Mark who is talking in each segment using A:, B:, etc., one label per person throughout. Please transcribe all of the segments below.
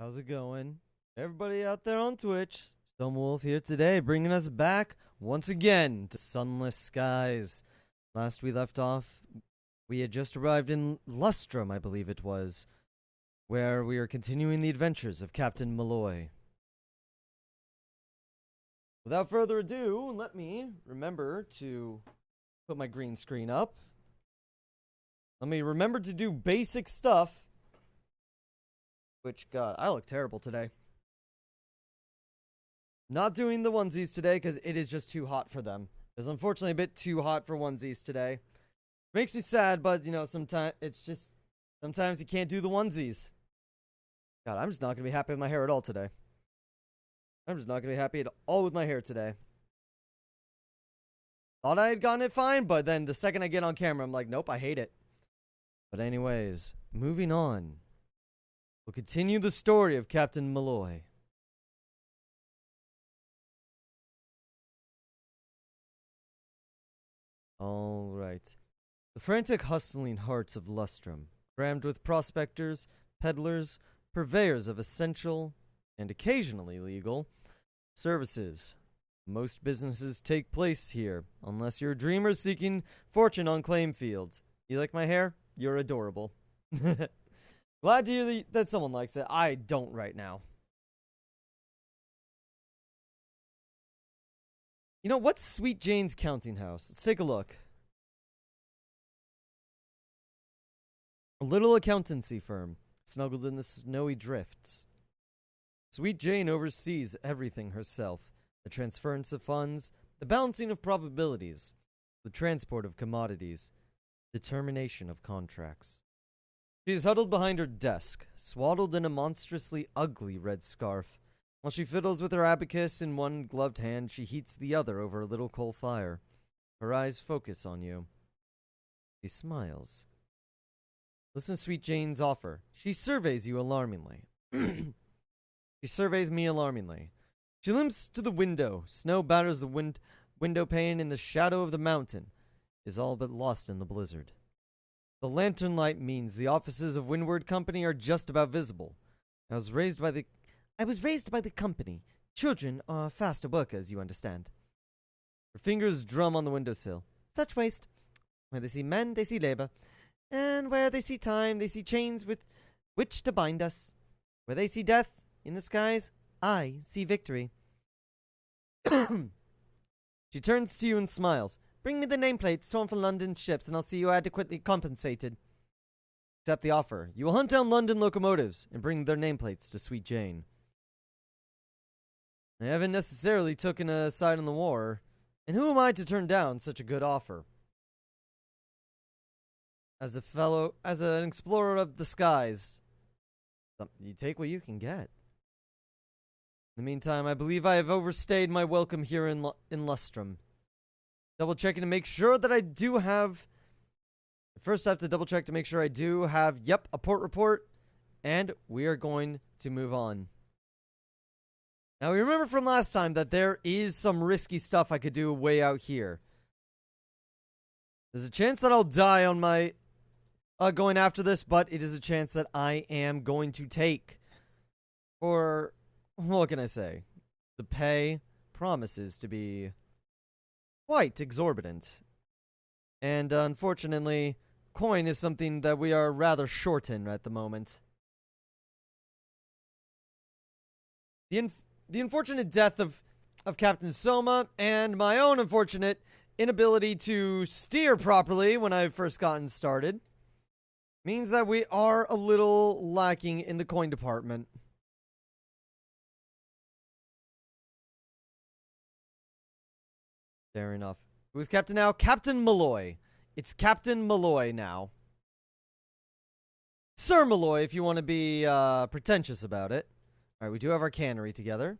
A: How's it going? Everybody out there on Twitch, Stonewolf here today, bringing us back once again to sunless skies. Last we left off, we had just arrived in Lustrum, I believe it was, where we are continuing the adventures of Captain Mulloy. Without further ado, let me remember to put my green screen up. Let me remember to do basic stuff. Which, God, I look terrible today. Not doing the onesies today because it is just too hot for them. It's unfortunately a bit too hot for onesies today. Makes me sad, but, you know, sometimes you can't do the onesies. God, I'm just not going to be happy with my hair at all today. I'm just not going to be happy at all with my hair today. Thought I had gotten it fine, but then the second I get on camera, I'm like, nope, I hate it. But anyways, moving on. We'll continue the story of Captain Mulloy. All right. The frantic, hustling hearts of Lustrum, crammed with prospectors, peddlers, purveyors of essential, and occasionally legal, services. Most businesses take place here, unless you're a dreamer seeking fortune on claim fields. You like my hair? You're adorable. Glad to hear that someone likes it. I don't right now. You know, what's Sweet Jane's counting house? Let's take a look. A little accountancy firm, snuggled in the snowy drifts. Sweet Jane oversees everything herself. The transference of funds, the balancing of probabilities, the transport of commodities, the termination of contracts. She is huddled behind her desk, swaddled in a monstrously ugly red scarf. While she fiddles with her abacus in one gloved hand, she heats the other over a little coal fire. Her eyes focus on you. She smiles. Listen to Sweet Jane's offer. She surveys you alarmingly. She surveys me alarmingly. She limps to the window. Snow batters the window pane in the shadow of the mountain. Is all but lost in the blizzard. The lantern light means the offices of Windward Company are just about visible. I was raised by the company. Children are faster workers, you understand. Her fingers drum on the windowsill. Such waste. Where they see men, they see labor. And where they see time, they see chains with which to bind us. Where they see death in the skies, I see victory. She turns to you and smiles. Bring me the nameplates torn from London's ships, and I'll see you adequately compensated. Accept the offer. You will hunt down London locomotives and bring their nameplates to Sweet Jane. I haven't necessarily taken a side in the war, and who am I to turn down such a good offer? As an explorer of the skies, you take what you can get. In the meantime, I believe I have overstayed my welcome here in Lustrum. Double checking to make sure that I do have. First, I have to double check to make sure I do have, a port report. And we are going to move on. Now, we remember from last time that there is some risky stuff I could do way out here. There's a chance that I'll die on my going after this, but it is a chance that I am going to take. Or, what can I say? The pay promises to be quite exorbitant. And unfortunately, coin is something that we are rather short in at the moment. The unfortunate death of Captain Soma and my own unfortunate inability to steer properly when I first gotten started means that we are a little lacking in the coin department. Fair enough. Who's captain now? Captain Mulloy. It's Captain Mulloy now. Sir Mulloy, if you want to be pretentious about it. Alright, we do have our cannery together.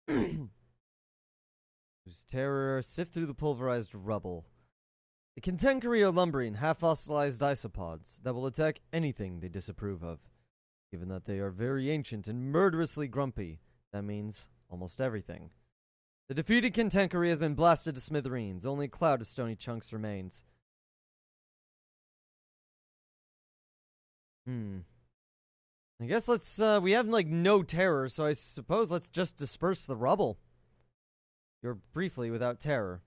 A: Whose terror sift through the pulverized rubble. The contemporary are lumbering, half-fossilized isopods that will attack anything they disapprove of. Given that they are very ancient and murderously grumpy, that means almost everything. The defeated Kentenkari has been blasted to smithereens. Only a cloud of stony chunks remains. Hmm. I guess let's, we have, like, no terror, so I suppose let's just disperse the rubble. You're briefly without terror.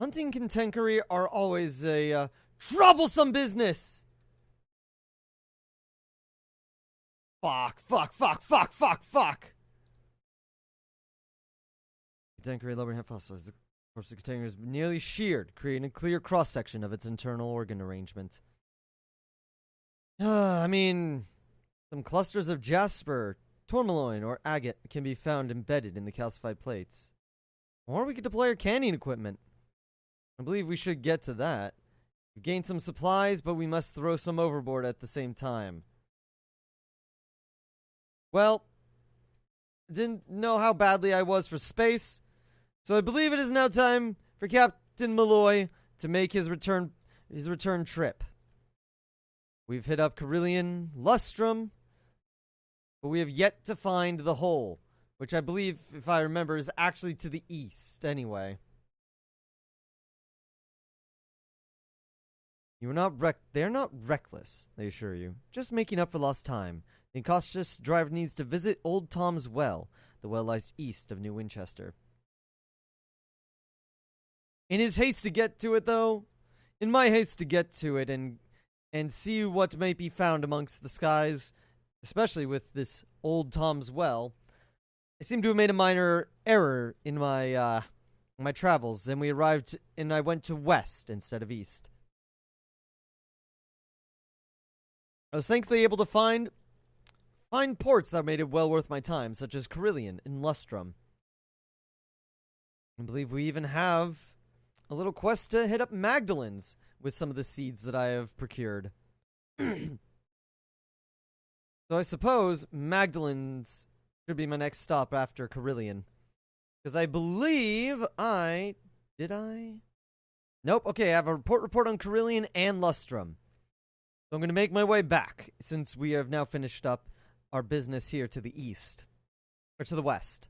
A: Hunting contenkery are always a, troublesome business! Fuck, fuck, fuck, fuck, fuck, fuck! Contenkery lowering half fossils. The corpse of container is nearly sheared, creating a clear cross-section of its internal organ arrangement. I mean, some clusters of jasper, tourmaline, or agate can be found embedded in the calcified plates. Or we could deploy our canning equipment. I believe we should get to that. We've gained some supplies, but we must throw some overboard at the same time. Well, didn't know how badly I was for space, so I believe it is now time for Captain Mulloy to make his return trip. We've hit up Carillion, Lustrum, but we have yet to find the hole, which I believe, if I remember, is actually to the east anyway. They're not reckless, they assure you. Just making up for lost time. The incautious driver needs to visit Old Tom's Well. The well lies east of New Winchester. In his haste to get to it, though, in my haste to get to it and see what may be found amongst the skies, especially with this Old Tom's Well, I seem to have made a minor error in my travels, and I went to west instead of east. I was thankfully able to find ports that made it well worth my time, such as Carillion and Lustrum. I believe we even have a little quest to hit up Magdalen's with some of the seeds that I have procured. So I suppose Magdalen's should be my next stop after Carillion. Because I believe Did I? Nope, okay, I have a report on Carillion and Lustrum. So I'm going to make my way back, since we have now finished up our business here to the east. Or to the west.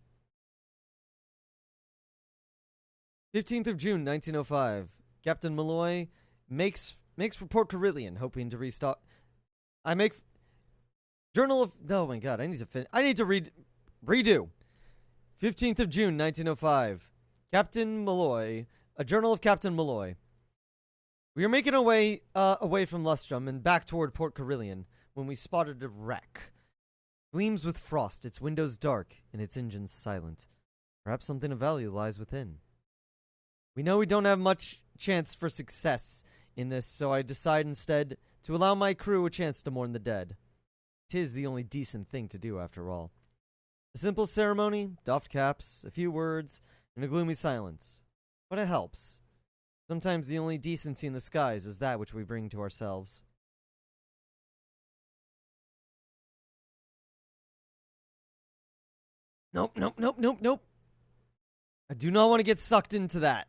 A: 15th of June, 1905. Captain Mulloy makes report Carillion, hoping to restock. Journal of... Oh my god, I need to redo. 15th of June, 1905. Captain Mulloy. A journal of Captain Mulloy. We are making our way away from Lustrum and back toward Port Carillion when we spotted a wreck. Gleams with frost, its windows dark, and its engines silent. Perhaps something of value lies within. We know we don't have much chance for success in this, so I decide instead to allow my crew a chance to mourn the dead. 'Tis the only decent thing to do, after all. A simple ceremony, doffed caps, a few words, and a gloomy silence. But it helps. Sometimes the only decency in the skies is that which we bring to ourselves. Nope. I do not want to get sucked into that.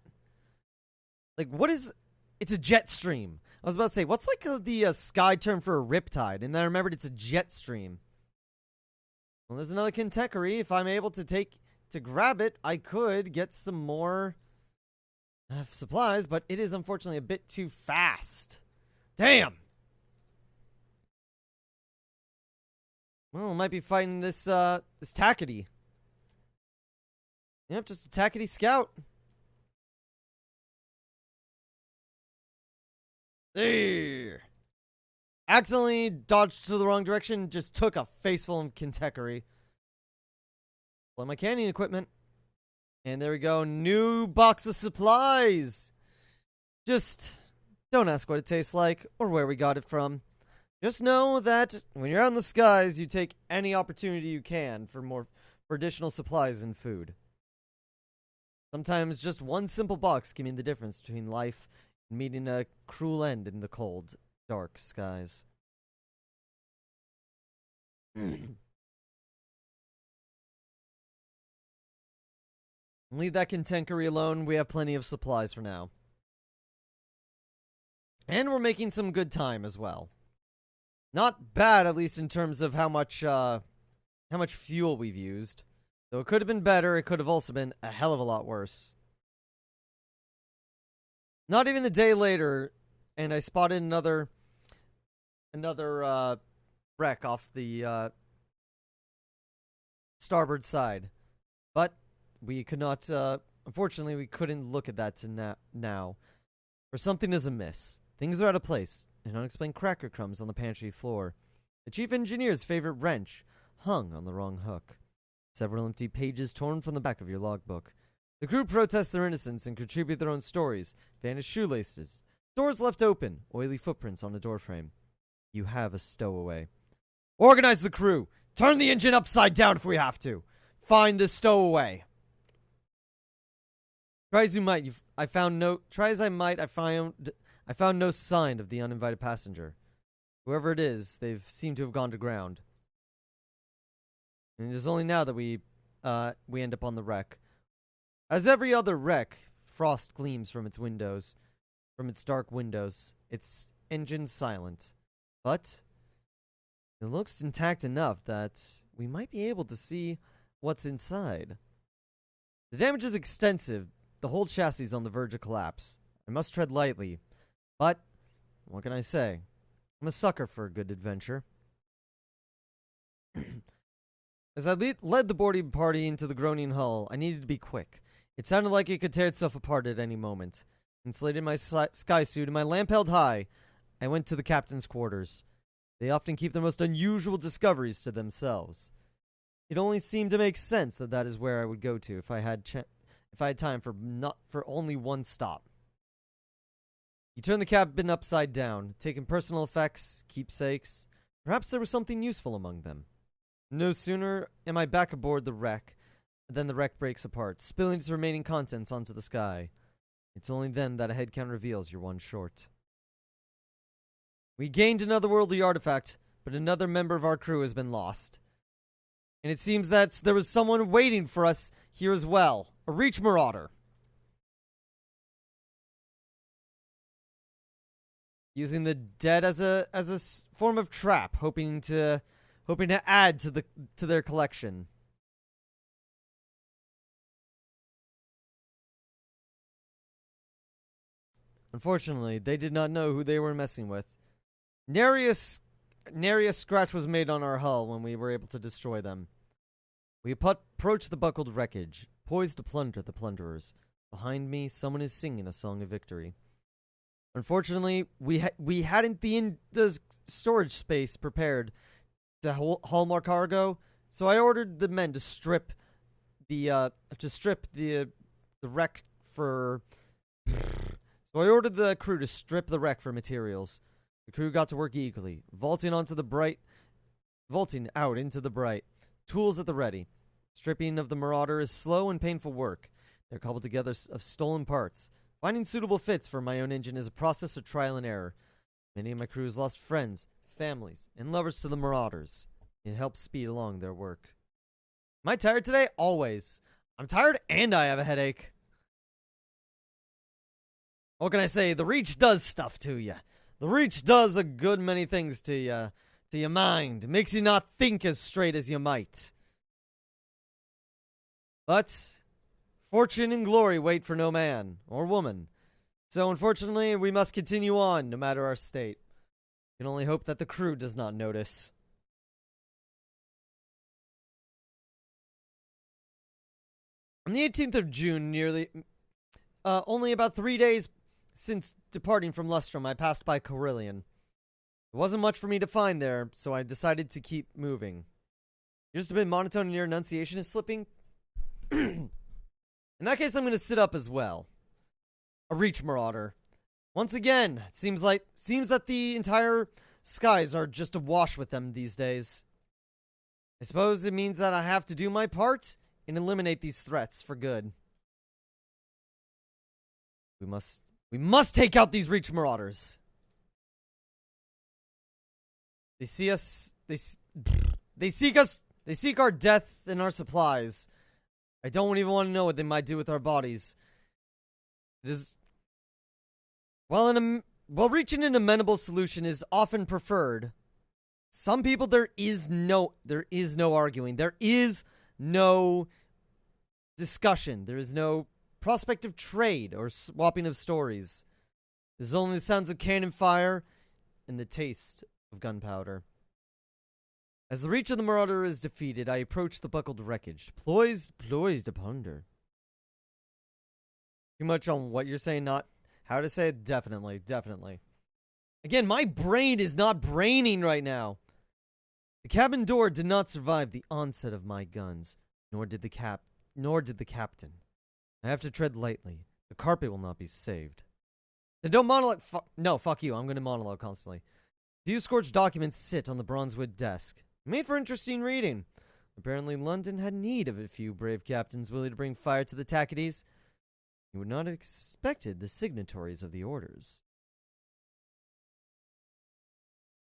A: Like, what is... It's a jet stream. I was about to say, what's like the sky term for a riptide? And then I remembered it's a jet stream. Well, there's another contenkery. If I'm able to grab it, I could get some more supplies, but it is unfortunately a bit too fast. Damn! Well, I might be fighting this Tackety. Yep, just a Tackety scout. There. Accidentally dodged to the wrong direction, just took a faceful of contenkery. Play my canning equipment. And there we go, new box of supplies. Just don't ask what it tastes like or where we got it from. Just know that when you're out in the skies, you take any opportunity you can for additional supplies and food. Sometimes just one simple box can mean the difference between life and meeting a cruel end in the cold, dark skies. Leave that contenkery alone. We have plenty of supplies for now. And we're making some good time as well. Not bad, at least in terms of how much fuel we've used. Though it could have been better, it could have also been a hell of a lot worse. Not even a day later, and I spotted another wreck off the starboard side. But we could not, unfortunately, we couldn't look at that now. For something is amiss. Things are out of place, and unexplained cracker crumbs on the pantry floor. The chief engineer's favorite wrench hung on the wrong hook. Several empty pages torn from the back of your logbook. The crew protest their innocence and contribute their own stories. Vanished shoelaces. Doors left open. Oily footprints on a doorframe. You have a stowaway. Organize the crew. Turn the engine upside down if we have to. Find the stowaway. Try as I found no sign of the uninvited passenger. Whoever it is, they've seemed to have gone to ground. And it is only now that we end up on the wreck. As every other wreck, frost gleams from its windows, from its dark windows, its engine silent. But it looks intact enough that we might be able to see what's inside. The damage is extensive. The whole chassis is on the verge of collapse. I must tread lightly. But, what can I say? I'm a sucker for a good adventure. As I led the boarding party into the groaning hull, I needed to be quick. It sounded like it could tear itself apart at any moment. Insulated my sky suit and my lamp held high, I went to the captain's quarters. They often keep their most unusual discoveries to themselves. It only seemed to make sense that is where I would go to if I had time for only one stop. You turn the cabin upside down, taking personal effects, keepsakes. Perhaps there was something useful among them. No sooner am I back aboard the wreck than the wreck breaks apart, spilling its remaining contents onto the sky. It's only then that a head count reveals you're one short. We gained another worldly artifact, but another member of our crew has been lost. And it seems that there was someone waiting for us here as well. A Reach Marauder. Using the dead as a form of trap, hoping to add to their collection. Unfortunately, they did not know who they were messing with. Nary a scratch was made on our hull when we were able to destroy them. We approached the buckled wreckage, poised to plunder the plunderers. Behind me, someone is singing a song of victory. Unfortunately, we hadn't the storage space prepared to haul more cargo, so I ordered the men to strip the wreck for. So I ordered the crew to strip the wreck for materials. The crew got to work eagerly, vaulting out into the bright, tools at the ready. Stripping of the Marauder is slow and painful work. They're cobbled together of stolen parts. Finding suitable fits for my own engine is a process of trial and error. Many of my crews lost friends, families, and lovers to the Marauders. It helps speed along their work. Am I tired today? Always. I'm tired and I have a headache. What can I say? The Reach does stuff to you. The Reach does a good many things to your mind. Makes you not think as straight as you might. But fortune and glory wait for no man or woman. So unfortunately, we must continue on, no matter our state. We can only hope that the crew does not notice. On the 18th of June, only about 3 days since departing from Lustrum, I passed by Carillion. There wasn't much for me to find there, so I decided to keep moving. You're just a bit monotone and your enunciation is slipping? In that case, I'm going to sit up as well. A Reach Marauder. Once again, it seems that the entire skies are just awash with them these days. I suppose it means that I have to do my part and eliminate these threats for good. We must take out these Reach Marauders. They see us. They seek us. They seek our death and our supplies. I don't even want to know what they might do with our bodies. It is. While reaching an amenable solution is often preferred, some people there is no arguing. There is no discussion. There is no prospect of trade or swapping of stories. There's only the sounds of cannon fire and the taste of gunpowder. As the reach of the marauder is defeated, I approach the buckled wreckage, poised to ponder. Too much on what you're saying, not how to say it? Definitely. Again, my brain is not braining right now. The cabin door did not survive the onset of my guns, nor did the captain. I have to tread lightly. The carpet will not be saved. Then don't monologue. No, fuck you. I'm going to monologue constantly. Few scorched documents sit on the bronzewood desk. Made for interesting reading. Apparently, London had need of a few brave captains willing to bring fire to the Tackities. You would not have expected the signatories of the orders.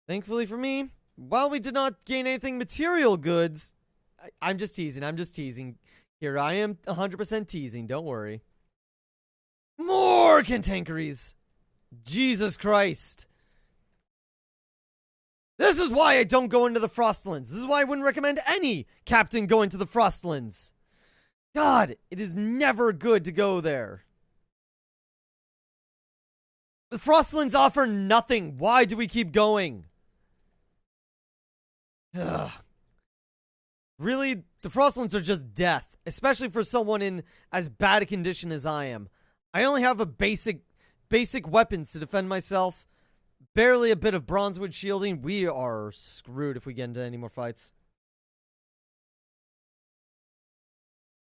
A: Thankfully for me, while we did not gain anything material goods, I'm just teasing. Here, I am 100% teasing, don't worry. More cantankeries! Jesus Christ! This is why I don't go into the Frostlands. This is why I wouldn't recommend any captain go into the Frostlands. God, it is never good to go there. The Frostlands offer nothing. Why do we keep going? Ugh. Really, the Frostlands are just death, especially for someone in as bad a condition as I am. I only have a basic weapons to defend myself. Barely a bit of bronzewood shielding. We are screwed if we get into any more fights.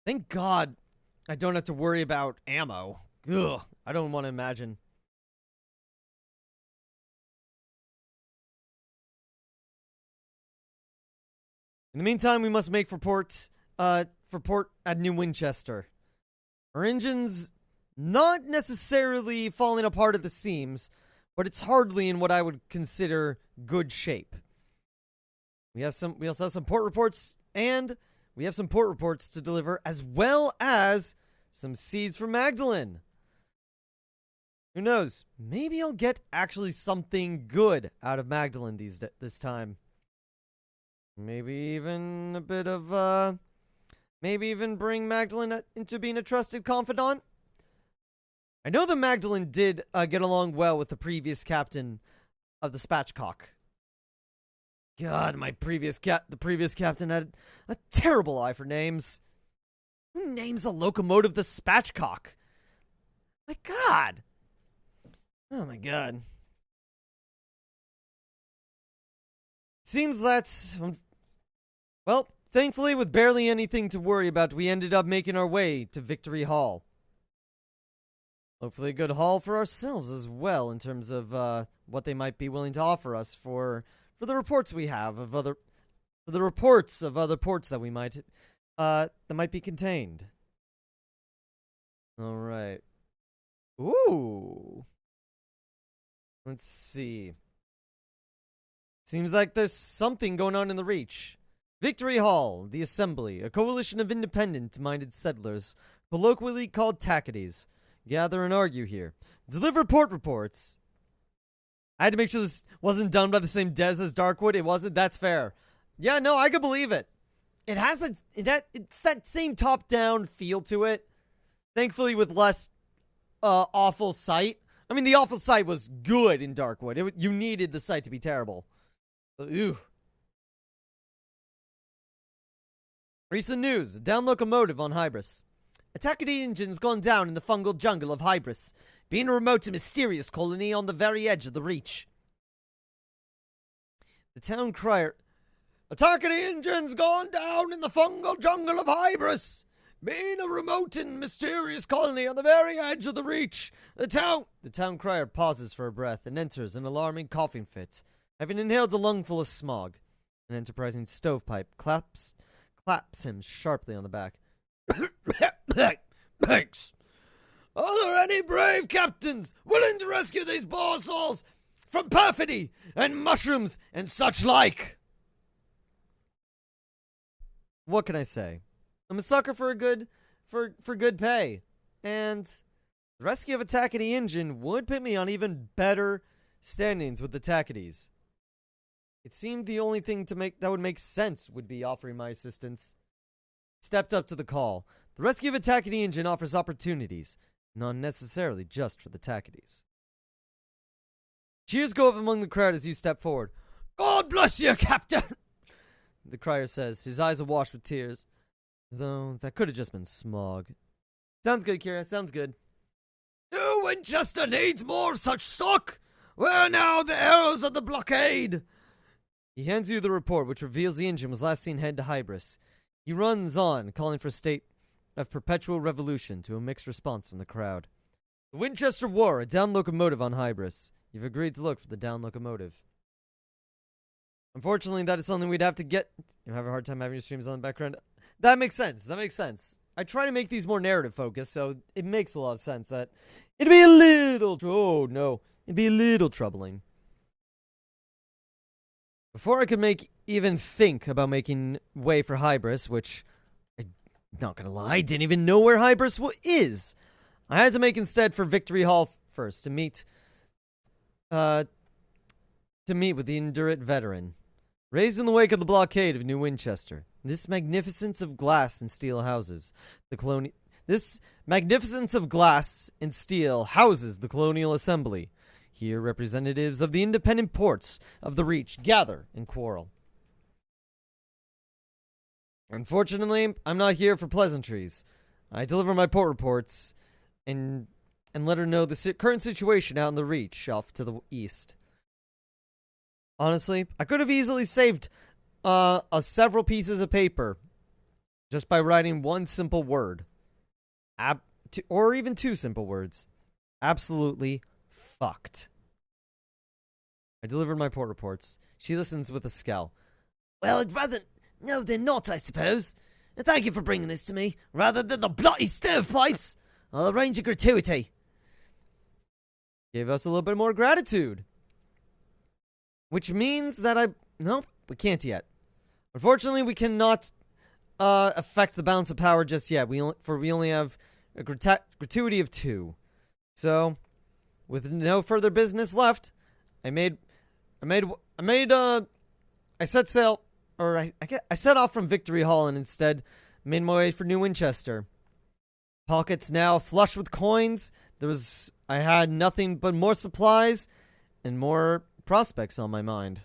A: Thank God I don't have to worry about ammo. Ugh, I don't want to imagine. In the meantime, we must make for port at New Winchester. Our engine's not necessarily falling apart at the seams, but it's hardly in what I would consider good shape. We also have some port reports, and we have some port reports to deliver, as well as some seeds from Magdalene. Who knows? Maybe I'll get actually something good out of Magdalene this time. Maybe even a bit of, maybe even bring Magdalene into being a trusted confidant. I know that Magdalene did get along well with the previous captain of the Spatchcock. God, the previous captain had a terrible eye for names. Who names a locomotive the Spatchcock? My God. Oh my God. Seems that, well, thankfully with barely anything to worry about, we ended up making our way to Victory Hall. Hopefully a good haul for ourselves as well, in terms of what they might be willing to offer us for the reports we have of other ports that we might that might be contained. All right. Ooh. Let's see. Seems like there's something going on in the Reach. Victory Hall, the Assembly, a coalition of independent-minded settlers, colloquially called Tackities, gather and argue here. Deliver port reports. I had to make sure this wasn't done by the same Des as Darkwood. It wasn't. That's fair. Yeah, no, I can believe it. It has it's that same top-down feel to it. Thankfully, with less awful sight. I mean, the awful sight was good in Darkwood. You needed the sight to be terrible. Ew. Recent news. Down locomotive on Hybris. A Tackety engine's gone down in the fungal jungle of Hybris, being a remote and mysterious colony on the very edge of the Reach. The town crier. A Tackety engine's gone down in the fungal jungle of Hybris, being a remote and mysterious colony on the very edge of the Reach. The town crier pauses for a breath and enters an alarming coughing fit, having inhaled a lungful of smog. An enterprising stovepipe claps him sharply on the back. Thanks. Are there any brave captains willing to rescue these poor souls from perfidy and mushrooms and such like? What can I say? I'm a sucker for good pay, and the rescue of a Tackety engine would put me on even better standings with the Tacketies. It seemed the only thing that would make sense would be offering my assistance. Stepped up to the call. The rescue of a Tackety engine offers opportunities, not necessarily just for the Tacketies. Cheers go up among the crowd as you step forward. God bless you, Captain! The crier says, his eyes awash with tears. Though, that could have just been smog. Sounds good, Kira. Sounds good. New Winchester needs more of such stock! Where now the arrows of the blockade? He hands you the report, which reveals the engine was last seen head to Hybris. He runs on, calling for a state of perpetual revolution, to a mixed response from the crowd. The Winchester wore a down locomotive on Hybris. You've agreed to look for the down locomotive. Unfortunately, that is something we'd have to get. You have a hard time having your streams on the background. That makes sense. That makes sense. I try to make these more narrative focused, so it makes a lot of sense that it'd be a little. Oh no, it'd be a little troubling. Before I could even think about making way for Hybris, which, I'm not gonna lie, I didn't even know where Hybris is. I had to make instead for Victory Hall first to meet with the Indurate veteran. Raised in the wake of the blockade of New Winchester, this magnificence of glass and steel houses the Colonial Assembly. Here, representatives of the independent ports of the Reach gather and quarrel. Unfortunately, I'm not here for pleasantries. I deliver my port reports and let her know the current situation out in the Reach off to the east. Honestly, I could have easily saved several pieces of paper just by writing one simple word. Or even two simple words. Absolutely fucked. I delivered my port reports. She listens with a scowl. Well, I'd rather... No, they're not, I suppose. And thank you for bringing this to me, rather than the bloody stovepipes. I'll arrange a gratuity. Gave us a little bit more gratitude. Which means that No, we can't yet. Unfortunately, we cannot affect the balance of power just yet. We only have a gratuity of 2. So, with no further business left, I set sail, or I set off from Victory Hall and instead made my way for New Winchester. Pockets now flush with coins. I had nothing but more supplies and more prospects on my mind.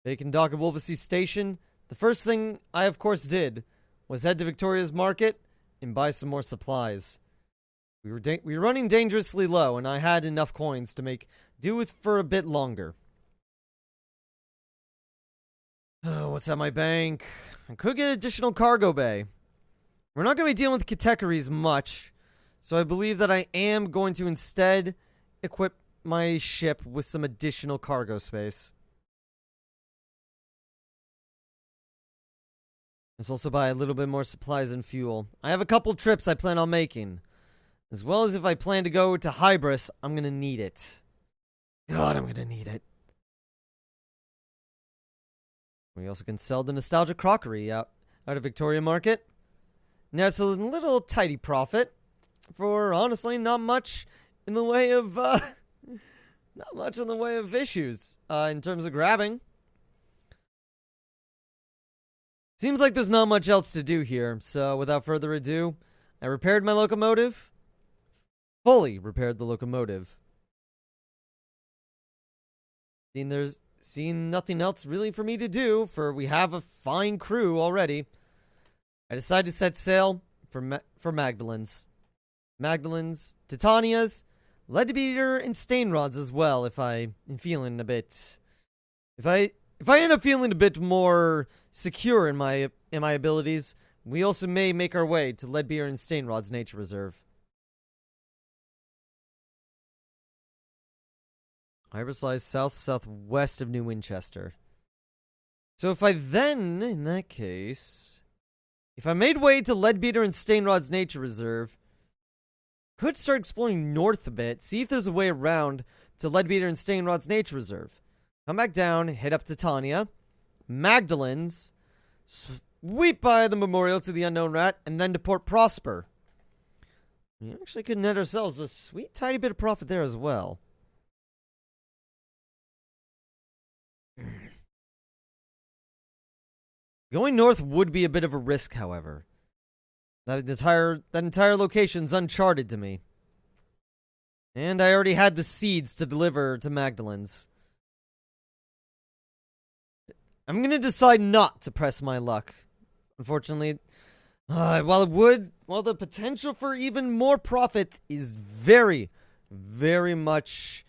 A: Vacant dock at Wolvesey Station. The first thing I, of course, did was head to Victoria's Market and buy some more supplies. We were running dangerously low, and I had enough coins to make do with for a bit longer. What's at my bank? I could get additional cargo bay. We're not going to be dealing with categories much, so I believe that I am going to instead equip my ship with some additional cargo space. Let's also buy a little bit more supplies and fuel. I have a couple trips I plan on making. As well as if I plan to go to Hybris, I'm going to need it. God, I'm going to need it. We also can sell the nostalgic crockery out of Victoria Market. Now it's a little tidy profit for, honestly, not much in the way of issues in terms of grabbing. Seems like there's not much else to do here, so without further ado, I repaired my locomotive. Fully repaired the locomotive. Seeing nothing else really for me to do, for we have a fine crew already, I decided to set sail for Magdalen's. Magdalen's, Titania's, Leadbeater, and Stainrod's as well, if I am feeling a bit... If I end up feeling a bit more secure in my abilities, we also may make our way to Leadbeater and Stainrod's Nature Reserve. Hybris lies southwest of New Winchester. So if I then, in that case, if I made way to Leadbeater and Stainrod's Nature Reserve, could start exploring north a bit, see if there's a way around to Leadbeater and Stainrod's Nature Reserve. Come back down, head up to Titania, Magdalen's, sweep by the memorial to the Unknown Rat, and then to Port Prosper. We actually could net ourselves a sweet tiny bit of profit there as well. Going north would be a bit of a risk, however. That entire location's uncharted to me. And I already had the seeds to deliver to Magdalen's. I'm gonna decide not to press my luck. Unfortunately, while the potential for even more profit is very, very much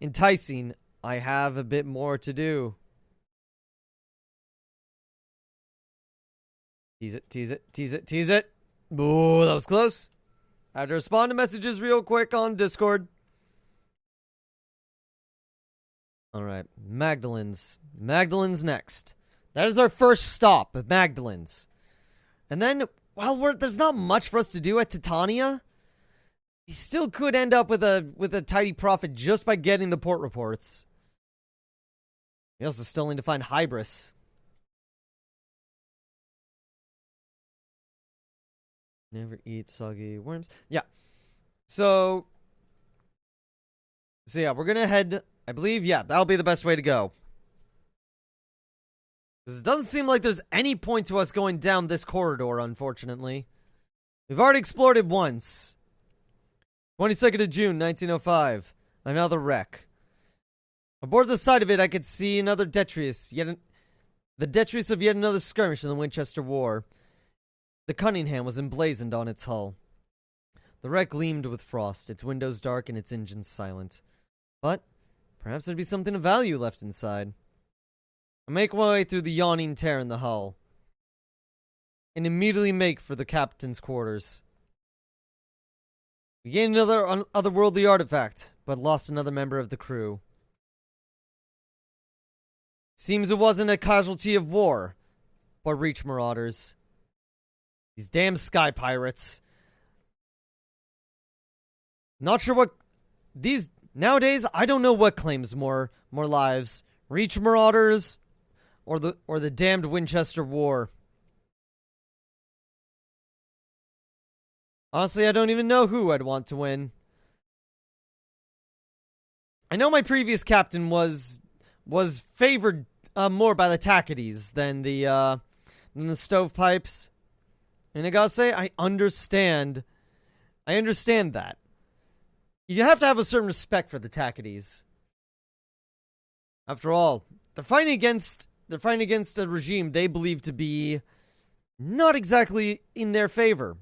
A: enticing, I have a bit more to do. Tease it, tease it, tease it, tease it. Ooh, that was close. I have to respond to messages real quick on Discord. Alright, Magdalen's. Magdalen's next. That is our first stop at Magdalen's. And then, while there's not much for us to do at Titania, we still could end up with a tidy profit just by getting the port reports. We also still need to find Hybris. Never eat soggy worms. Yeah. So yeah, we're gonna head, I believe, yeah, that'll be the best way to go. Because it doesn't seem like there's any point to us going down this corridor, unfortunately. We've already explored it once. 22nd of June, 1905. Another wreck. Aboard the side of it, I could see another detritus. The detritus of yet another skirmish in the Winchester War. The Cunningham was emblazoned on its hull. The wreck gleamed with frost, its windows dark and its engines silent. But perhaps there'd be something of value left inside. I make my way through the yawning tear in the hull, and immediately make for the captain's quarters. We gained another otherworldly artifact, but lost another member of the crew. Seems it wasn't a casualty of war, but Reach marauders. These damn sky pirates. Not sure what these nowadays. I don't know what claims more lives: Reach marauders, or the damned Winchester War. Honestly, I don't even know who I'd want to win. I know my previous captain was favored more by the Tackities than the stovepipes. And I gotta say, I understand that. You have to have a certain respect for the Tackities. After all, they're fighting against a regime they believe to be not exactly in their favor.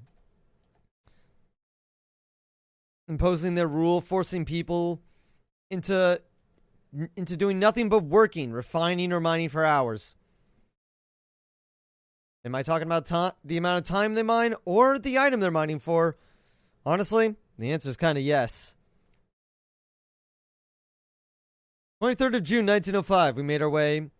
A: Imposing their rule, forcing people into doing nothing but working, refining, or mining for hours. Am I talking about the amount of time they mine, or the item they're mining for? Honestly, the answer is kind of yes. 23rd of June, 1905, we made our way,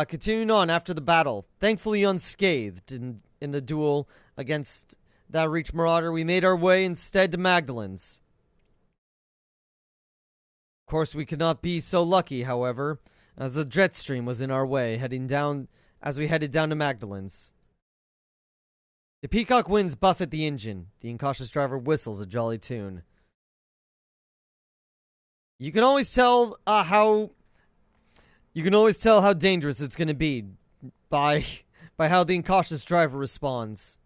A: continuing on after the battle. Thankfully unscathed in the duel against that Reach Marauder, we made our way instead to Magdalen's. Of course, we could not be so lucky, however, as a jet stream was in our way, as we headed down to Magdalen's. The peacock winds buffet the engine. The incautious driver whistles a jolly tune. You can always tell how dangerous it's going to be by how the incautious driver responds.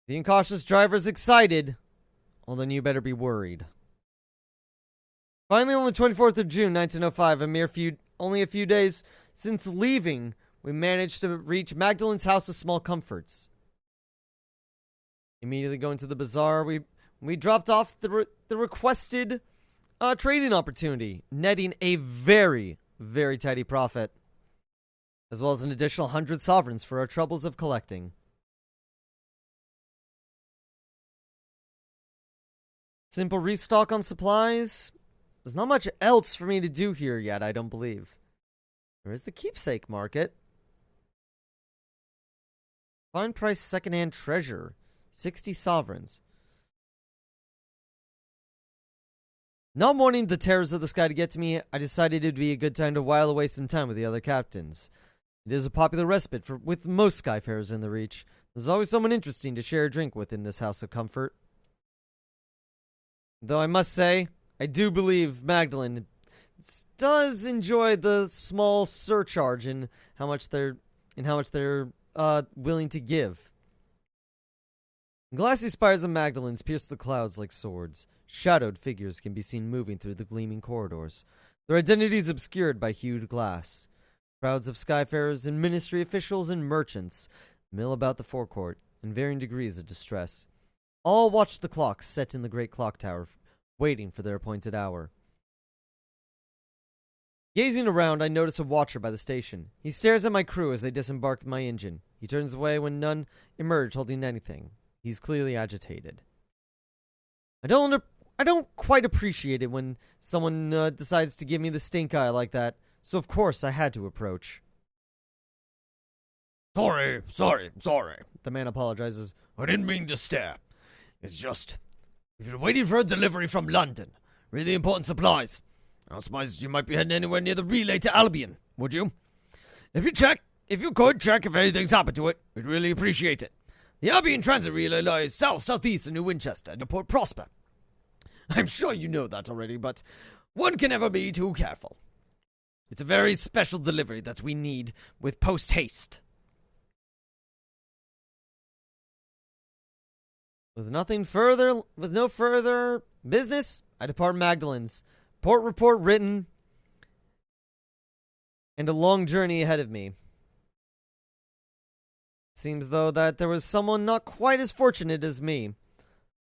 A: The incautious driver's excited. Well, then you better be worried. Finally, on the 24th of June, 1905, only a few days since leaving, we managed to reach Magdalen's House of Small Comforts. Immediately going to the bazaar, we dropped off the requested trading opportunity, netting a very, very tidy profit, as well as an additional 100 sovereigns for our troubles of collecting. Simple restock on supplies. There's not much else for me to do here yet, I don't believe. There is the keepsake market. Fine price secondhand treasure. 60 sovereigns. Not wanting the terrors of the sky to get to me, I decided it would be a good time to while away some time with the other captains. It is a popular respite with most skyfarers in the Reach. There's always someone interesting to share a drink with in this house of comfort. Though I must say, I do believe Magdalen does enjoy the small surcharge in how much they're willing to give. Glassy spires of Magdalens pierce the clouds like swords. Shadowed figures can be seen moving through the gleaming corridors, their identities obscured by hued glass. Crowds of skyfarers and ministry officials and merchants mill about the forecourt in varying degrees of distress. All watch the clocks set in the great clock tower, waiting for their appointed hour. Gazing around, I notice a watcher by the station. He stares at my crew as they disembark my engine. He turns away when none emerge holding anything. He's clearly agitated. I don't quite appreciate it when someone decides to give me the stink eye like that, so of course I had to approach.
B: Sorry.
A: The man apologizes.
B: I didn't mean to stare. It's just, we've been waiting for a delivery from London. Really important supplies. I don't suppose you might be heading anywhere near the relay to Albion, would you? If you could check if anything's happened to it, we'd really appreciate it. The Albion transit relay lies southeast of New Winchester to Port Prosper. I'm sure you know that already, but one can never be too careful. It's a very special delivery that we need with post-haste.
A: With no further business, I depart Magdalene's. Port report written, and a long journey ahead of me. Seems, though, that there was someone not quite as fortunate as me.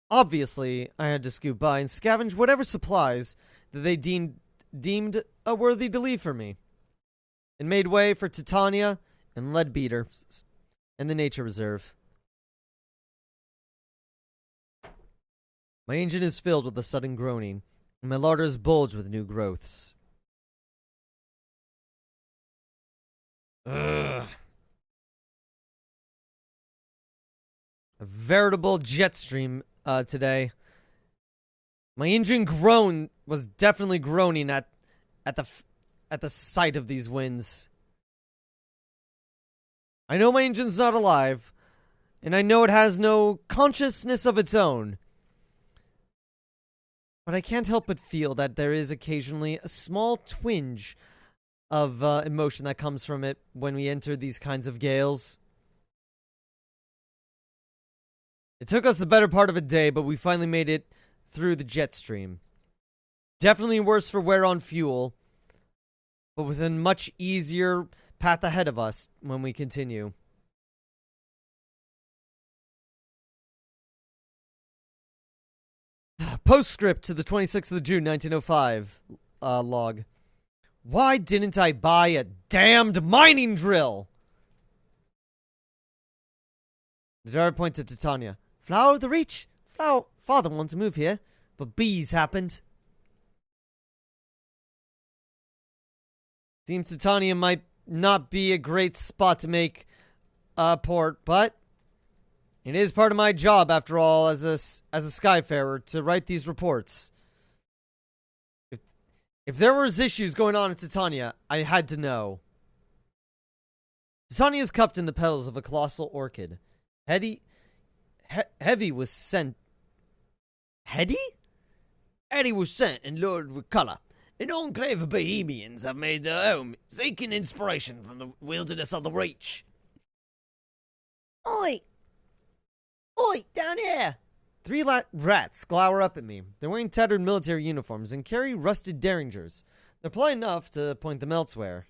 A: Obviously, I had to scoot by and scavenge whatever supplies that they deemed worthy to leave for me, and made way for Titania and Leadbeater and the nature reserve. My engine is filled with a sudden groaning, and my larders bulge with new growths.
B: Ugh.
A: A veritable jet stream today. My engine was definitely groaning at the sight of these winds. I know my engine's not alive, and I know it has no consciousness of its own. But I can't help but feel that there is occasionally a small twinge of emotion that comes from it when we enter these kinds of gales. It took us the better part of a day, but we finally made it through the jet stream. Definitely worse for wear on fuel, but with a much easier path ahead of us when we continue. Postscript to the 26th of June, 1905 log. Why didn't I buy a damned mining drill? The driver pointed to Tanya. Flower of the Reach? Father wanted to move here, but bees happened. Seems Titania might not be a great spot to make port, but it is part of my job, after all, as a Skyfarer, to write these reports. If there was issues going on in Titania, I had to know. Titania is cupped in the petals of a colossal orchid. Heavy was sent. Heady?
B: Eddie was sent and lured with colour. An enclave of Bohemians have made their home, seeking inspiration from the wilderness of the Reach.
C: Oi, down here!
A: 3 rats glower up at me. They're wearing tattered military uniforms and carry rusted derringers. They're polite enough to point them elsewhere.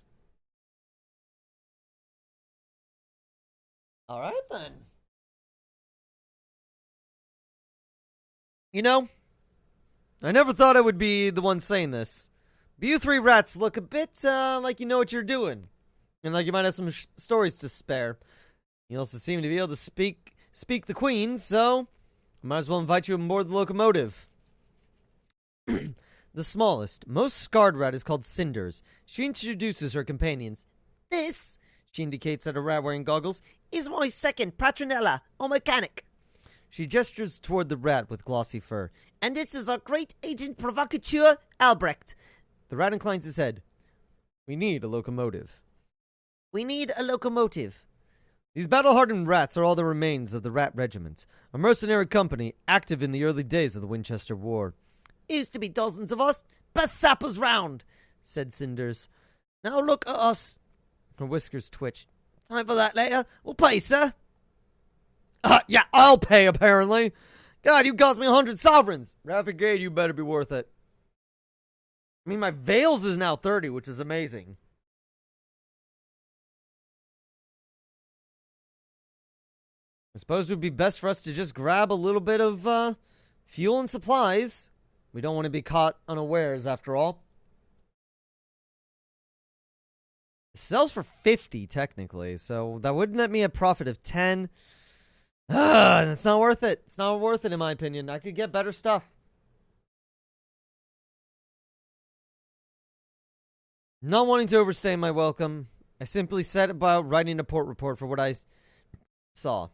A: Alright then. You know, I never thought I would be the one saying this, but you 3 rats look a bit like you know what you're doing, and like you might have some stories to spare. You also seem to be able to speak the Queen, so I might as well invite you aboard the locomotive. The smallest, most scarred rat is called Cinders. She introduces her companions.
C: This,
A: She indicates at a rat wearing goggles,
C: is my second Patronella, or mechanic.
A: She gestures toward the rat with glossy fur.
C: And this is our great agent provocateur, Albrecht.
A: The rat inclines his head. We need a locomotive.
C: We need a locomotive.
A: These battle-hardened rats are all the remains of the Rat Regiment, a mercenary company active in the early days of the Winchester War.
C: Used to be dozens of us. Best sappers round,
A: said Cinders.
C: Now look at us.
A: Her whiskers twitch.
C: Time for that later. We'll pay, sir.
A: Yeah, I'll pay, apparently. God, you cost me 100 sovereigns. Rapid Gate, you better be worth it. I mean, my Veils is now 30, which is amazing. I suppose it would be best for us to just grab a little bit of fuel and supplies. We don't want to be caught unawares, after all. It sells for 50, technically, so that would net me a profit of 10. It's not worth it. It's not worth it, in my opinion. I could get better stuff. Not wanting to overstay my welcome, I simply set about writing a port report for what I saw.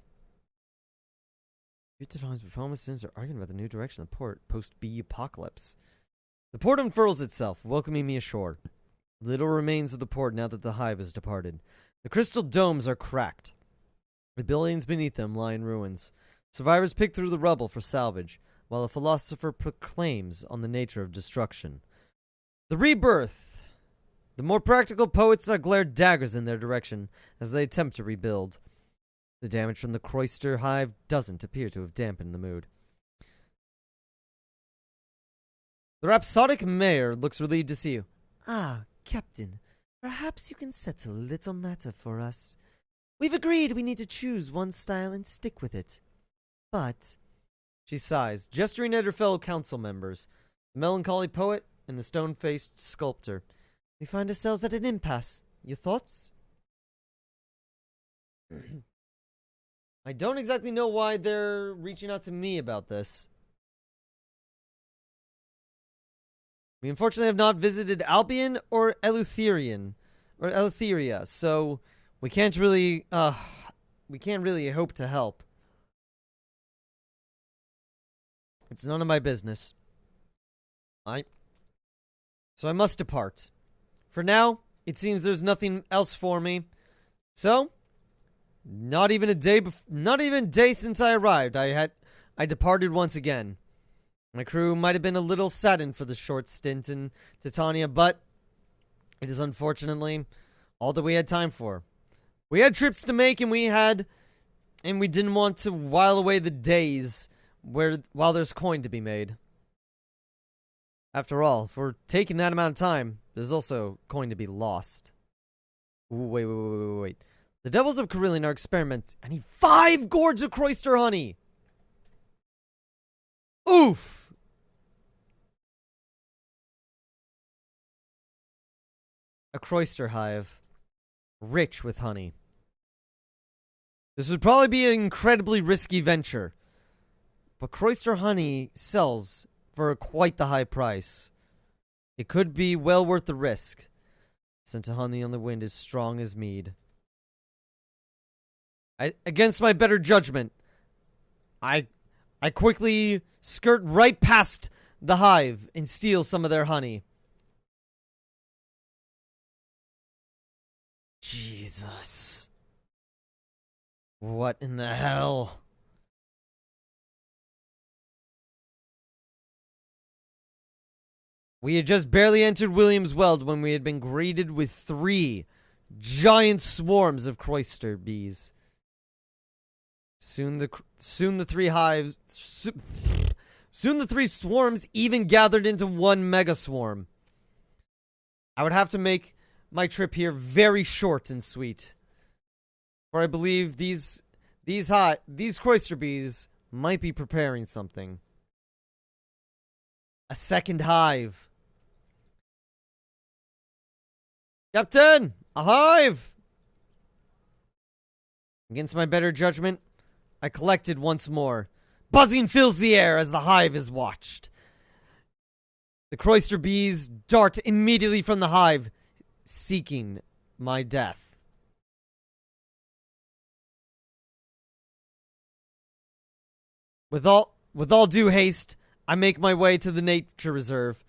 A: Future times with promises are arguing about the new direction of the port post-B apocalypse. The port unfurls itself, welcoming me ashore. Little remains of the port now that the hive has departed. The crystal domes are cracked. The buildings beneath them lie in ruins. Survivors pick through the rubble for salvage, while a philosopher proclaims on the nature of destruction. The rebirth. The more practical poets glare daggers in their direction as they attempt to rebuild. The damage from the Croyster hive doesn't appear to have dampened the mood. The rhapsodic mayor looks relieved to see you.
C: Ah, Captain, perhaps you can settle a little matter for us. We've agreed we need to choose one style and stick with it. But...
A: She sighs, gesturing at her fellow council members, the melancholy poet and the stone-faced sculptor.
C: we find ourselves at an impasse. Your thoughts?
A: I don't exactly know why they're reaching out to me about this. We unfortunately have not visited Albion or Eleutheria, so we can't really hope to help. It's none of my business. So I must depart. For now, it seems there's nothing else for me. So, not even a day since I arrived, I departed once again. My crew might have been a little saddened for the short stint in Titania, but it is unfortunately all that we had time for. We had trips to make, and we didn't want to while away the days while there's coin to be made. After all, for taking that amount of time, there's also coin to be lost. Ooh, wait. The devils of Carillion are experimenting. I need 5 gourds of Croyster honey! Oof! A Croyster hive. Rich with honey. This would probably be an incredibly risky venture. But Croyster honey sells for quite the high price. It could be well worth the risk. Scent of honey on the wind is strong as mead. Against my better judgment, I quickly skirt right past the hive and steal some of their honey. Jesus. What in the hell? We had just barely entered William's Weld when we had been greeted with 3 giant swarms of Croyster bees. Soon the 3 swarms even gathered into one mega swarm. I would have to make my trip here very short and sweet, for I believe these Croyster bees might be preparing something. A second hive. Captain, a hive! Against my better judgment, I collected once more. Buzzing fills the air as the hive is watched. The Croyster bees dart immediately from the hive, seeking my death. With all due haste, I make my way to the nature reserve.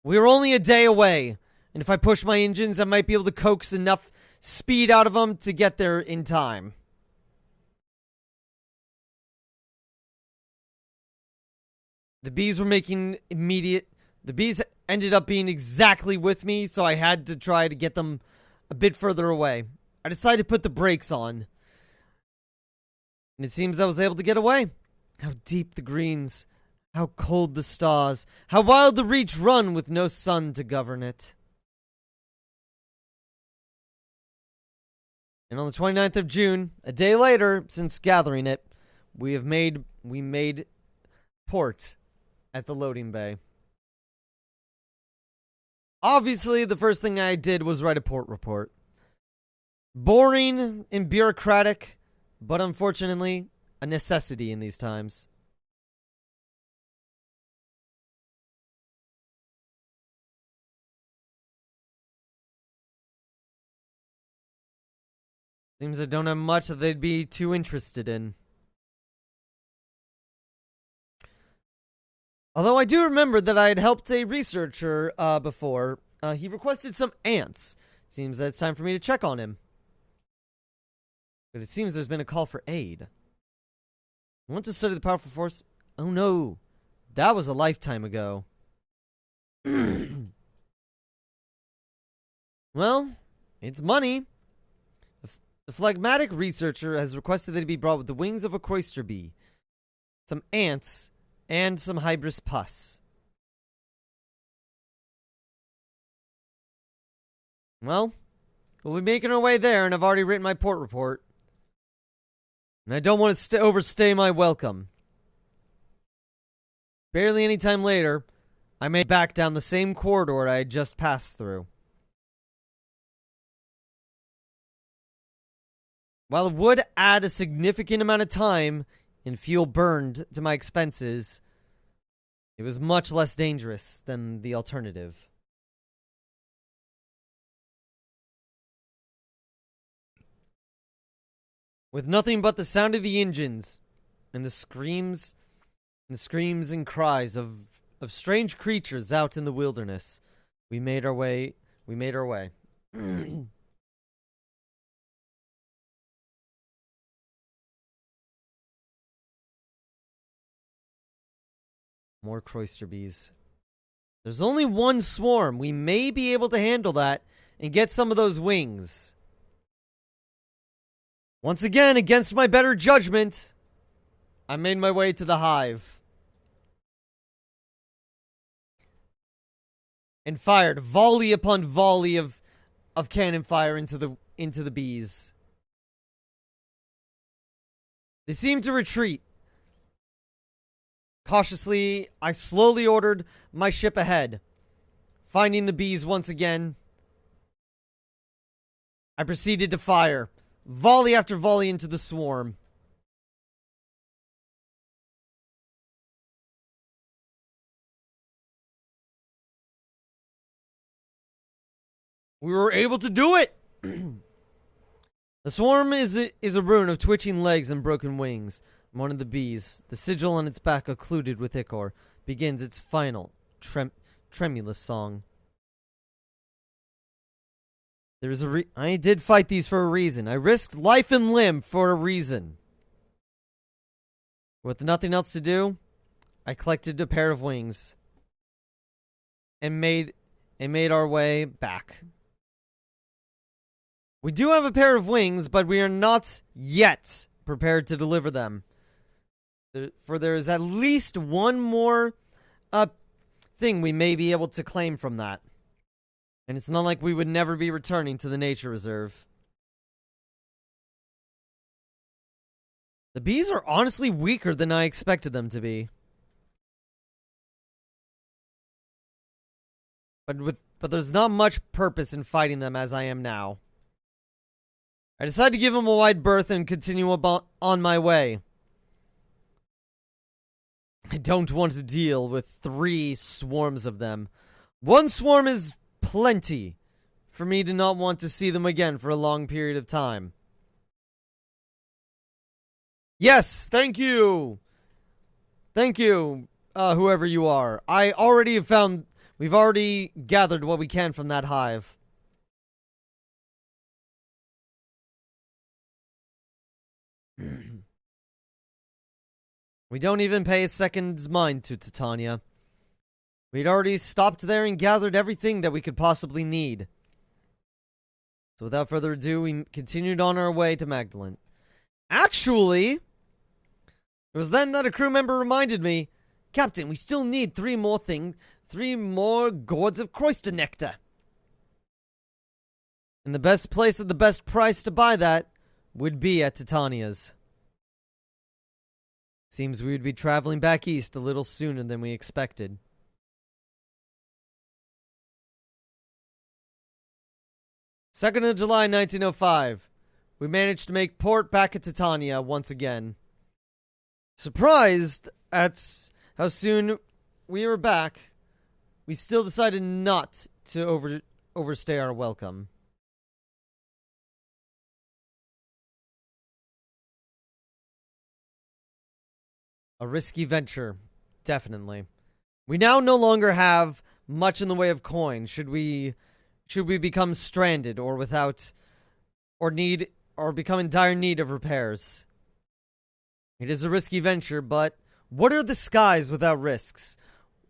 A: We're only a day away, and if I push my engines, I might be able to coax enough speed out of them to get there in time. The bees ended up being exactly with me, so I had to try to get them a bit further away. I decided to put the brakes on. And it seems I was able to get away. How deep the greens, how cold the stars, how wild the reach run with no sun to govern it. And on the 29th of June, a day later since gathering it, we made port at the loading bay. Obviously, the first thing I did was write a port report. Boring and bureaucratic, but unfortunately, a necessity in these times. Seems I don't have much that they'd be too interested in. Although I do remember that I had helped a researcher before. He requested some ants. Seems that it's time for me to check on him. But it seems there's been a call for aid. I want to study the powerful force. Oh no, that was a lifetime ago. Well, it's money. The phlegmatic researcher has requested that it be brought with the wings of a cloister bee, some ants, and some hybris pus. Well, we'll be making our way there, and I've already written my port report. And I don't want to overstay my welcome. Barely any time later, I made back down the same corridor I had just passed through. While it would add a significant amount of time and fuel burned to my expenses, it was much less dangerous than the alternative. With nothing but the sound of the engines and the screams and cries of strange creatures out in the wilderness, we made our way. More cloister bees. There's only one swarm. We may be able to handle that and get some of those wings. Once again, against my better judgment, I made my way to the hive. And fired volley upon volley of cannon fire into the bees. They seemed to retreat. Cautiously, I slowly ordered my ship ahead. Finding the bees once again, I proceeded to fire, volley after volley into the swarm. We were able to do it! The swarm is a ruin of twitching legs and broken wings. One of the bees, the sigil on its back occluded with ichor, begins its final, tremulous song. I did fight these for a reason. I risked life and limb for a reason. With nothing else to do, I collected a pair of wings and made our way back. We do have a pair of wings, but we are not yet prepared to deliver them. For there is at least one more thing we may be able to claim from that. And it's not like we would never be returning to the nature reserve. The bees are honestly weaker than I expected them to be. But there's not much purpose in fighting them as I am now. I decided to give them a wide berth and continue on my way. I don't want to deal with 3 swarms of them. One swarm is plenty for me to not want to see them again for a long period of time. Yes, thank you. Thank you, whoever you are. We've already gathered what we can from that hive. We don't even pay a second's mind to Titania. We'd already stopped there and gathered everything that we could possibly need. So without further ado, we continued on our way to Magdalene. Actually, It was then that a crew member reminded me, Captain, we still need 3 more gourds of Croyster nectar. And the best place at the best price to buy that would be at Titania's. Seems we would be traveling back east a little sooner than we expected. Second of July, 1905. We managed to make port back at Titania once again. Surprised at how soon we were back, we still decided not to overstay our welcome. A risky venture, definitely. We now no longer have much in the way of coin. Should we become stranded or become in dire need of repairs? It is a risky venture, but what are the skies without risks?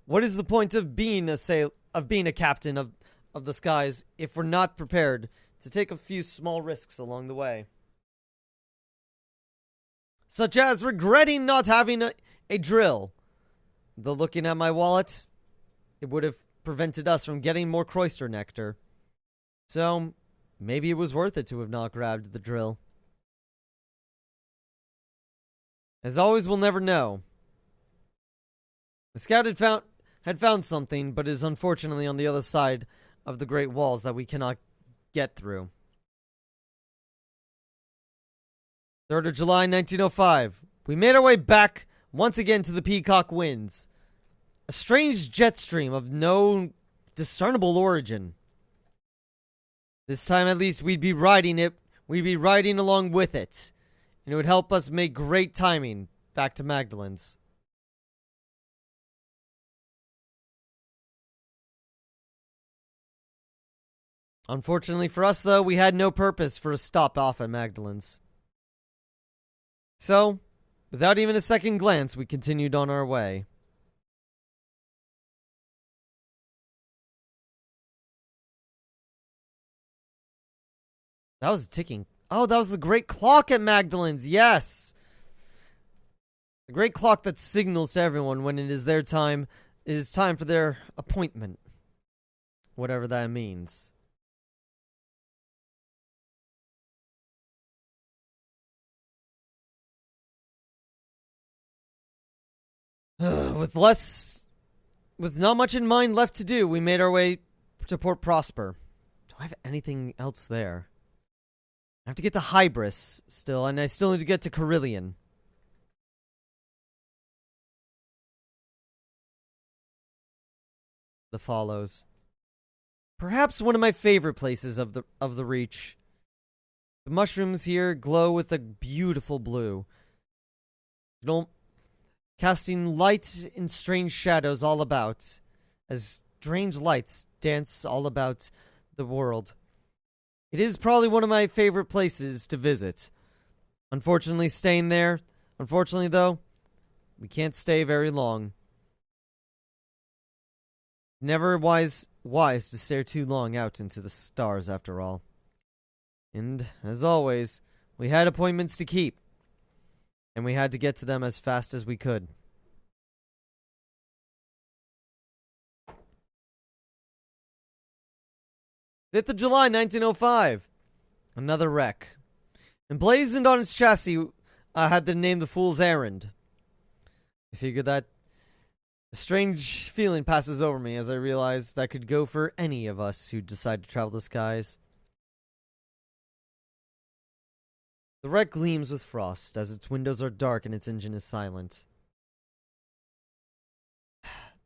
A: What is the point of being a captain of the skies if we're not prepared to take a few small risks along the way? Such as regretting not having a drill. Though looking at my wallet, it would have prevented us from getting more Croyster nectar. So, maybe it was worth it to have not grabbed the drill. As always, we'll never know. The scout had found something, but is unfortunately on the other side of the great walls that we cannot get through. 3rd of July, 1905. We made our way back once again to the Peacock Winds. A strange jet stream of no discernible origin. This time at least we'd be riding along with it. And it would help us make great timing back to Magdalen's. Unfortunately for us, though, we had no purpose for a stop off at Magdalen's. So, without even a second glance, we continued on our way. That was ticking. Oh, that was the great clock at Magdalen's. Yes. The great clock that signals to everyone when it is their time. It is time for their appointment. Whatever that means. With not much in mind left to do, we made our way to Port Prosper. Do I have anything else there? I have to get to Hybris still, and I still need to get to Carillion. The follows. Perhaps one of my favorite places of the Reach. The mushrooms here glow with a beautiful blue. Casting light in strange shadows all about, as strange lights dance all about the world. It is probably one of my favorite places to visit. Unfortunately, though, we can't stay very long. Never wise to stare too long out into the stars, after all. And, as always, we had appointments to keep. And we had to get to them as fast as we could. Fifth of July, 1905. Another wreck. Emblazoned on its chassis had the name The Fool's Errand. I figured that a strange feeling passes over me as I realize that could go for any of us who decide to travel the skies. The wreck gleams with frost, as its windows are dark and its engine is silent.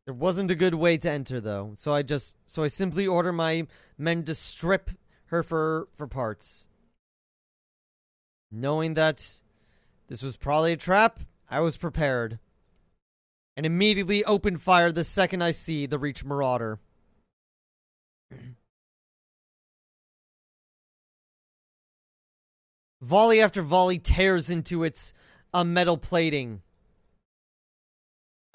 A: There wasn't a good way to enter, though, so I simply order my men to strip her for parts. Knowing that this was probably a trap, I was prepared. And immediately opened fire the second I see the Reach Marauder. Volley after volley tears into its metal plating.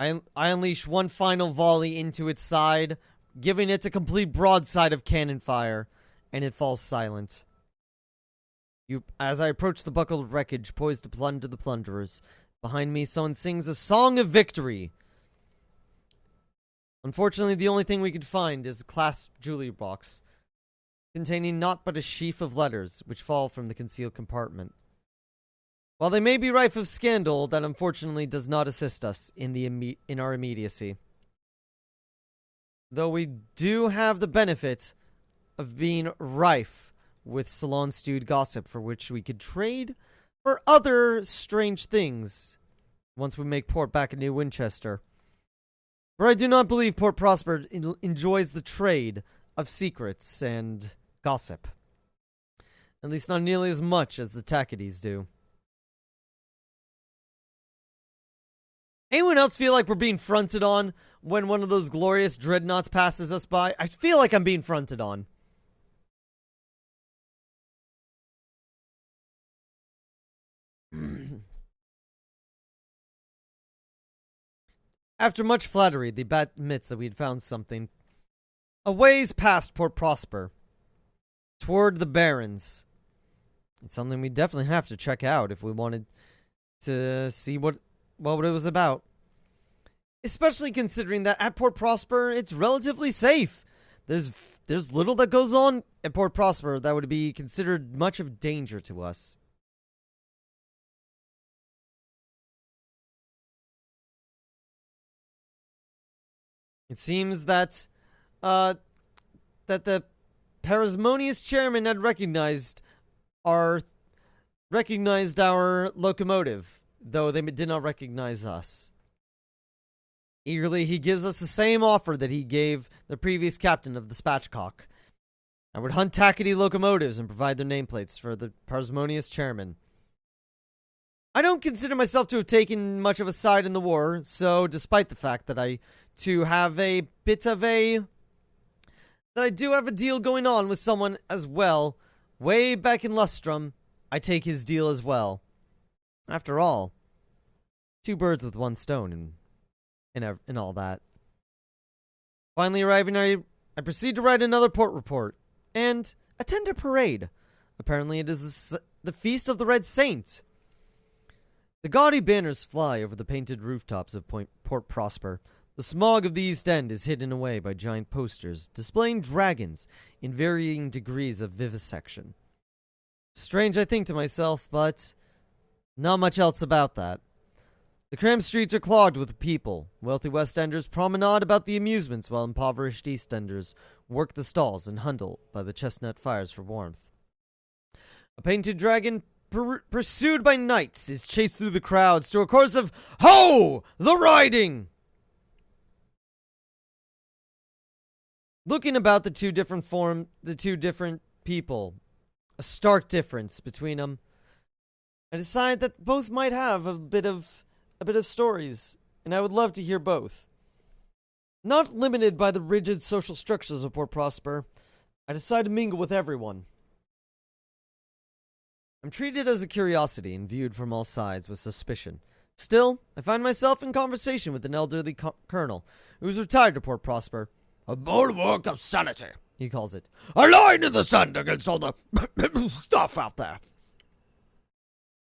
A: I unleash one final volley into its side, giving it a complete broadside of cannon fire, and it falls silent. As I approach the buckled wreckage poised to plunder the plunderers, Behind me, someone sings a song of victory. Unfortunately, the only thing we could find is a clasped jewelry box, containing naught but a sheaf of letters, which fall from the concealed compartment. While they may be rife of scandal, that unfortunately does not assist us in our immediacy. Though we do have the benefit of being rife with salon-stewed gossip for which we could trade for other strange things once we make port back at New Winchester. For I do not believe Port Prosper enjoys the trade of secrets and gossip. At least not nearly as much as the Tackities do. Anyone else feel like we're being fronted on when one of those glorious dreadnoughts passes us by? I feel like I'm being fronted on. After much flattery, the bat admits that we had found something. A ways past Port Prosper, toward the Barrens. It's something we definitely have to check out if we wanted to see what it was about. Especially considering that at Port Prosper, it's relatively safe. There's little that goes on at Port Prosper that would be considered much of danger to us. It seems that the parsimonious chairman had recognized our locomotive, though they did not recognize us. Eagerly, he gives us the same offer that he gave the previous captain of the Spatchcock. I would hunt Tackety locomotives and provide their nameplates for the parsimonious chairman. I don't consider myself to have taken much of a side in the war, so despite the fact that I do have a deal going on with someone as well, way back in Lustrum, I take his deal as well. After all, two birds with one stone and all that. Finally arriving, I proceed to write another port report and attend a parade. Apparently it is the Feast of the Red Saint. The gaudy banners fly over the painted rooftops of Port Prosper. The smog of the East End is hidden away by giant posters displaying dragons in varying degrees of vivisection. Strange, I think to myself, but not much else about that. The cramped streets are clogged with people. Wealthy West Enders promenade about the amusements while impoverished East Enders work the stalls and huddle by the chestnut fires for warmth. A painted dragon pursued by knights is chased through the crowds to a chorus of "Ho! The riding!" Looking about the two different people, a stark difference between them, I decide that both might have a bit of stories, and I would love to hear both. Not limited by the rigid social structures of Port Prosper, I decide to mingle with everyone. I'm treated as a curiosity and viewed from all sides with suspicion. Still, I find myself in conversation with an elderly colonel who is retired to Port Prosper.
B: A bulwark of sanity,
A: he calls it.
B: A line in the sand against all the stuff out there.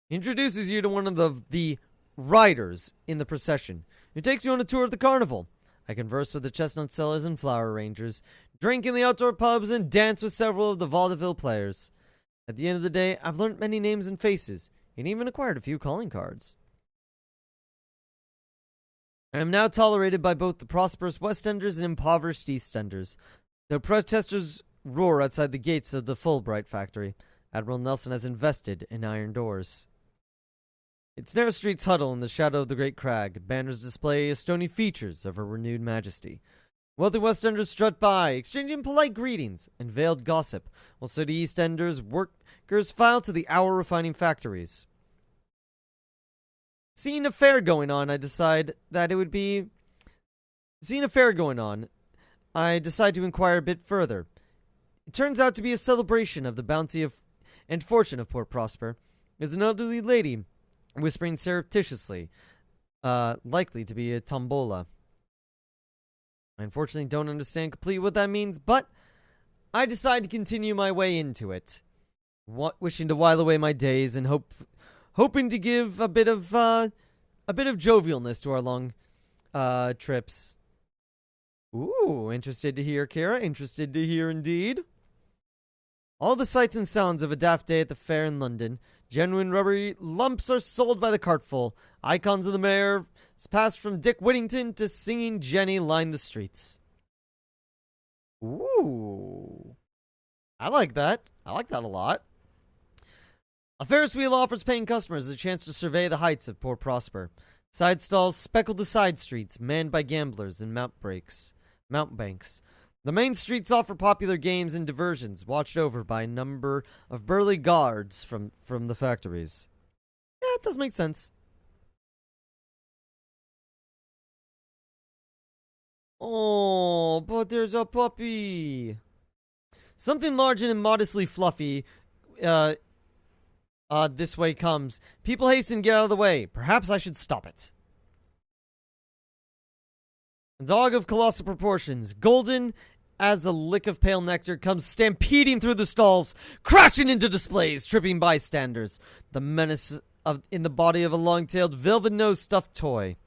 A: He introduces you to one of the riders in the procession, who takes you on a tour of the carnival. I converse with the chestnut sellers and flower arrangers, drink in the outdoor pubs, and dance with several of the vaudeville players. At the end of the day, I've learnt many names and faces, and even acquired a few calling cards. I am now tolerated by both the prosperous West Enders and impoverished East Enders. Though protesters roar outside the gates of the Fulbright factory, Admiral Nelson has invested in iron doors. Its narrow streets huddle in the shadow of the great crag. Banners display stony features of her renewed majesty. Wealthy West Enders strut by, exchanging polite greetings and veiled gossip, while sooty East Enders workers file to the hour-refining factories. Seeing a fair going on, I decide to inquire a bit further. It turns out to be a celebration of the bounty and fortune of Port Prosper. There's an elderly lady whispering surreptitiously, likely to be a tombola. I unfortunately don't understand completely what that means, but I decide to continue my way into it, wishing to while away my days and hoping to give a bit of a bit of jovialness to our long trips. Ooh, interested to hear, Kara. Interested to hear indeed. All the sights and sounds of a daft day at the fair in London. Genuine rubbery lumps are sold by the cartful. Icons of the mayor passed from Dick Whittington to Singing Jenny line the streets. Ooh. I like that. I like that a lot. A Ferris wheel offers paying customers a chance to survey the heights of Port Prosper. Side stalls speckle the side streets, manned by gamblers and mountebanks. The main streets offer popular games and diversions, watched over by a number of burly guards from the factories. Yeah, it does make sense. Oh, but there's a puppy. Something large and immodestly fluffy, this way comes. People hasten to get out of the way. Perhaps I should stop it. A dog of colossal proportions, golden as a lick of pale nectar, comes stampeding through the stalls, crashing into displays, tripping bystanders. The menace in the body of a long-tailed, velvet-nosed stuffed toy.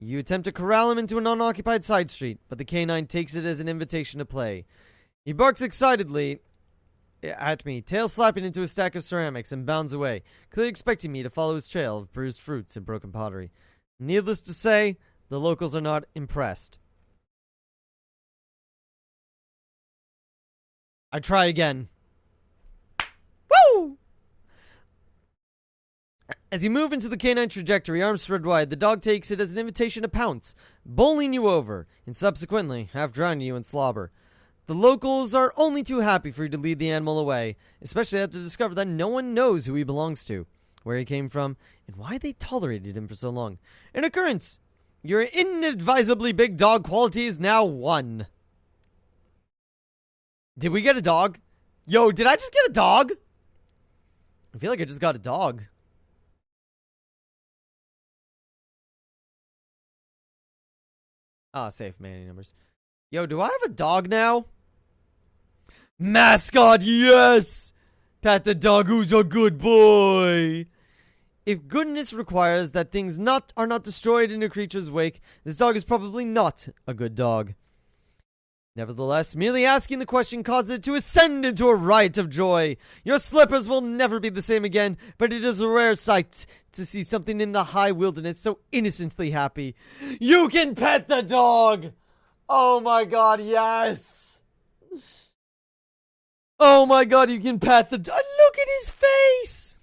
A: You attempt to corral him into an unoccupied side street, but the canine takes it as an invitation to play. He barks excitedly at me, tail slapping into a stack of ceramics, and bounds away, clearly expecting me to follow his trail of bruised fruits and broken pottery. Needless to say, the locals are not impressed. I try again. Woo! As you move into the canine trajectory, arms spread wide, the dog takes it as an invitation to pounce, bowling you over, and subsequently half drowning you in slobber. The locals are only too happy for you to lead the animal away, especially after discover that no one knows who he belongs to, where he came from, and why they tolerated him for so long. An occurrence! Your inadvisably big dog quality is now 1. Did we get a dog? Yo, did I just get a dog? I feel like I just got a dog. Ah, safe many numbers. Yo, do I have a dog now? Mascot, yes! Pat the dog who's a good boy. If goodness requires that things are not destroyed in a creature's wake, this dog is probably not a good dog. Nevertheless, merely asking the question causes it to ascend into a riot of joy. Your slippers will never be the same again, but it is a rare sight to see something in the high wilderness so innocently happy. You can pet the dog! Oh my god, yes! Oh my god, you can pet the dog! Look at his face!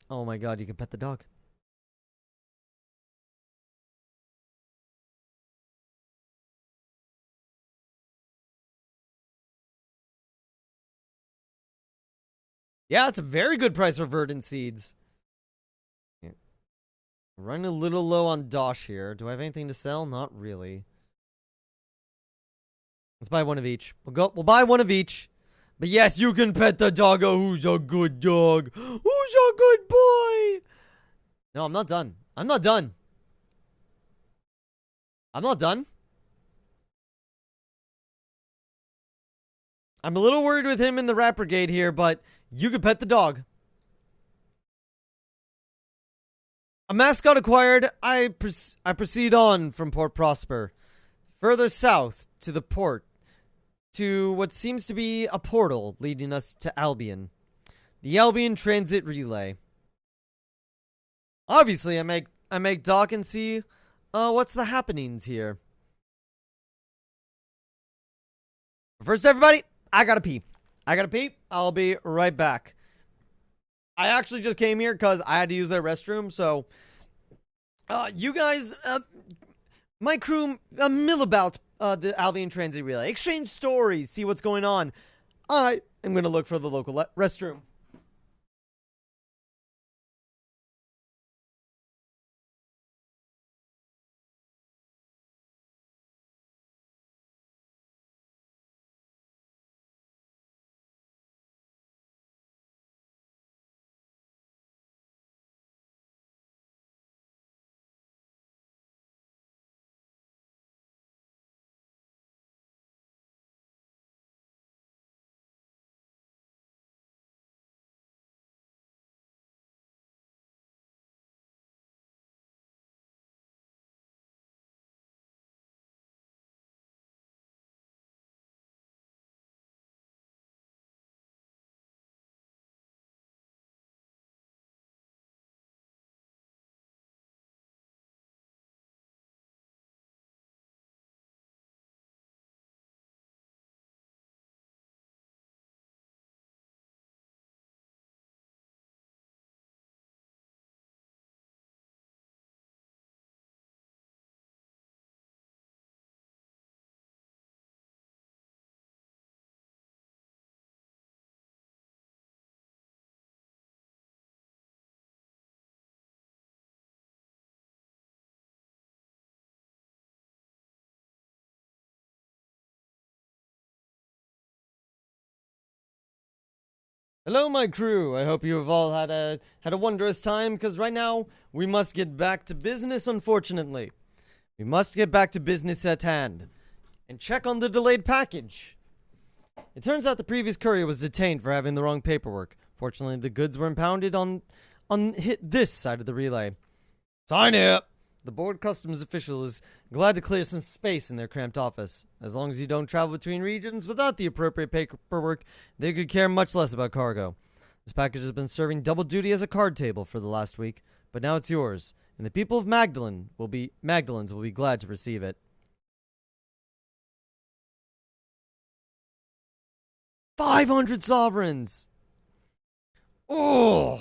A: Oh my god, you can pet the dog. Yeah, it's a very good price for verdant seeds. Yeah. Running a little low on dosh here. Do I have anything to sell? Not really. Let's buy one of each. We'll buy one of each. But yes, you can pet the doggo who's a good dog. Who's a good boy? No, I'm not done. I'm not done. I'm not done. I'm a little worried with him in the rat brigade here, but you can pet the dog. A mascot acquired, I proceed on from Port Prosper, further south to the port, to what seems to be a portal leading us to Albion. The Albion Transit Relay. Obviously, I make dock and see what's the happenings here. First, everybody, I gotta pee. I'll be right back. I actually just came here because I had to use their restroom, so you guys, my crew, mill about the Albion Transit Relay. Exchange stories, see what's going on. I am going to look for the local restroom. Hello, my crew. I hope you have all had a wondrous time, because right now we must get back to business, unfortunately. We must get back to business at hand and check on the delayed package. It turns out the previous courier was detained for having the wrong paperwork. Fortunately, the goods were impounded on this side of the relay.
B: Sign it.
A: The board customs official is glad to clear some space in their cramped office. As long as you don't travel between regions without the appropriate paperwork, they could care much less about cargo. This package has been serving double duty as a card table for the last week, but now it's yours, and the people of Magdalens will be glad to receive it. 500 sovereigns! Oh!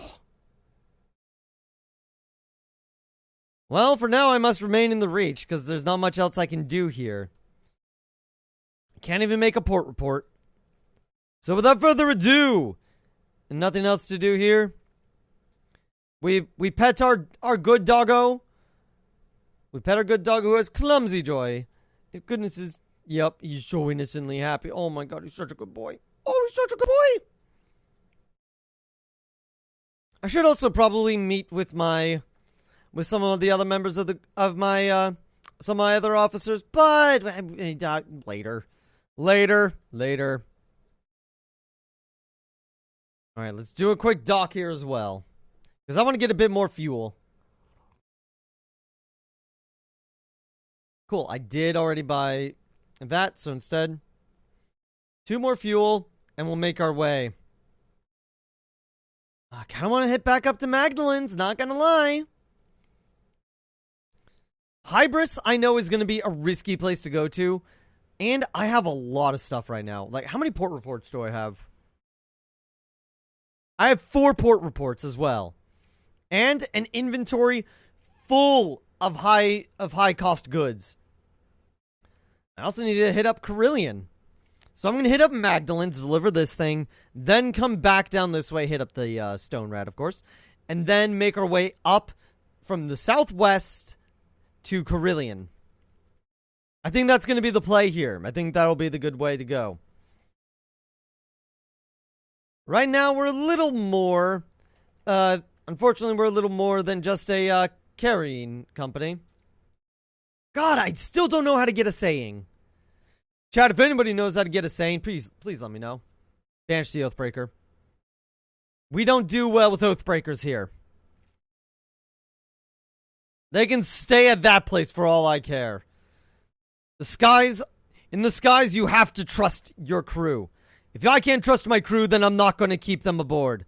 A: Well, for now I must remain in the reach, because there's not much else I can do here. I can't even make a port report. So without further ado, and nothing else to do here, we pet our good doggo. We pet our good dog who has clumsy joy. If goodness is, yep, he's so innocently happy. Oh my god, he's such a good boy. Oh, he's such a good boy. I should also probably meet with some of the other members of my some of my other officers, but later. All right, let's do a quick dock here as well, because I want to get a bit more fuel. Cool, I did already buy that, so instead, 2 more fuel, and we'll make our way. I kind of want to hit back up to Magdalens, not gonna lie. Hybris, I know, is going to be a risky place to go to, and I have a lot of stuff right now. Like, how many port reports do I have? I have 4 port reports as well, and an inventory full of high cost goods. I also need to hit up Carillion. So I'm going to hit up Magdalens, deliver this thing, then come back down this way, hit up the Stone Rat, of course, and then make our way up from the southwest to Carillion. I think that's going to be the play here. I think that'll be the good way to go. Right now, we're a little more, unfortunately, we're a little more than just a carrying company. God, I still don't know how to get a saying. Chat, if anybody knows how to get a saying, please let me know. Banish the Oathbreaker. We don't do well with Oathbreakers here. They can stay at that place for all I care. In the skies, you have to trust your crew. If I can't trust my crew, then I'm not going to keep them aboard.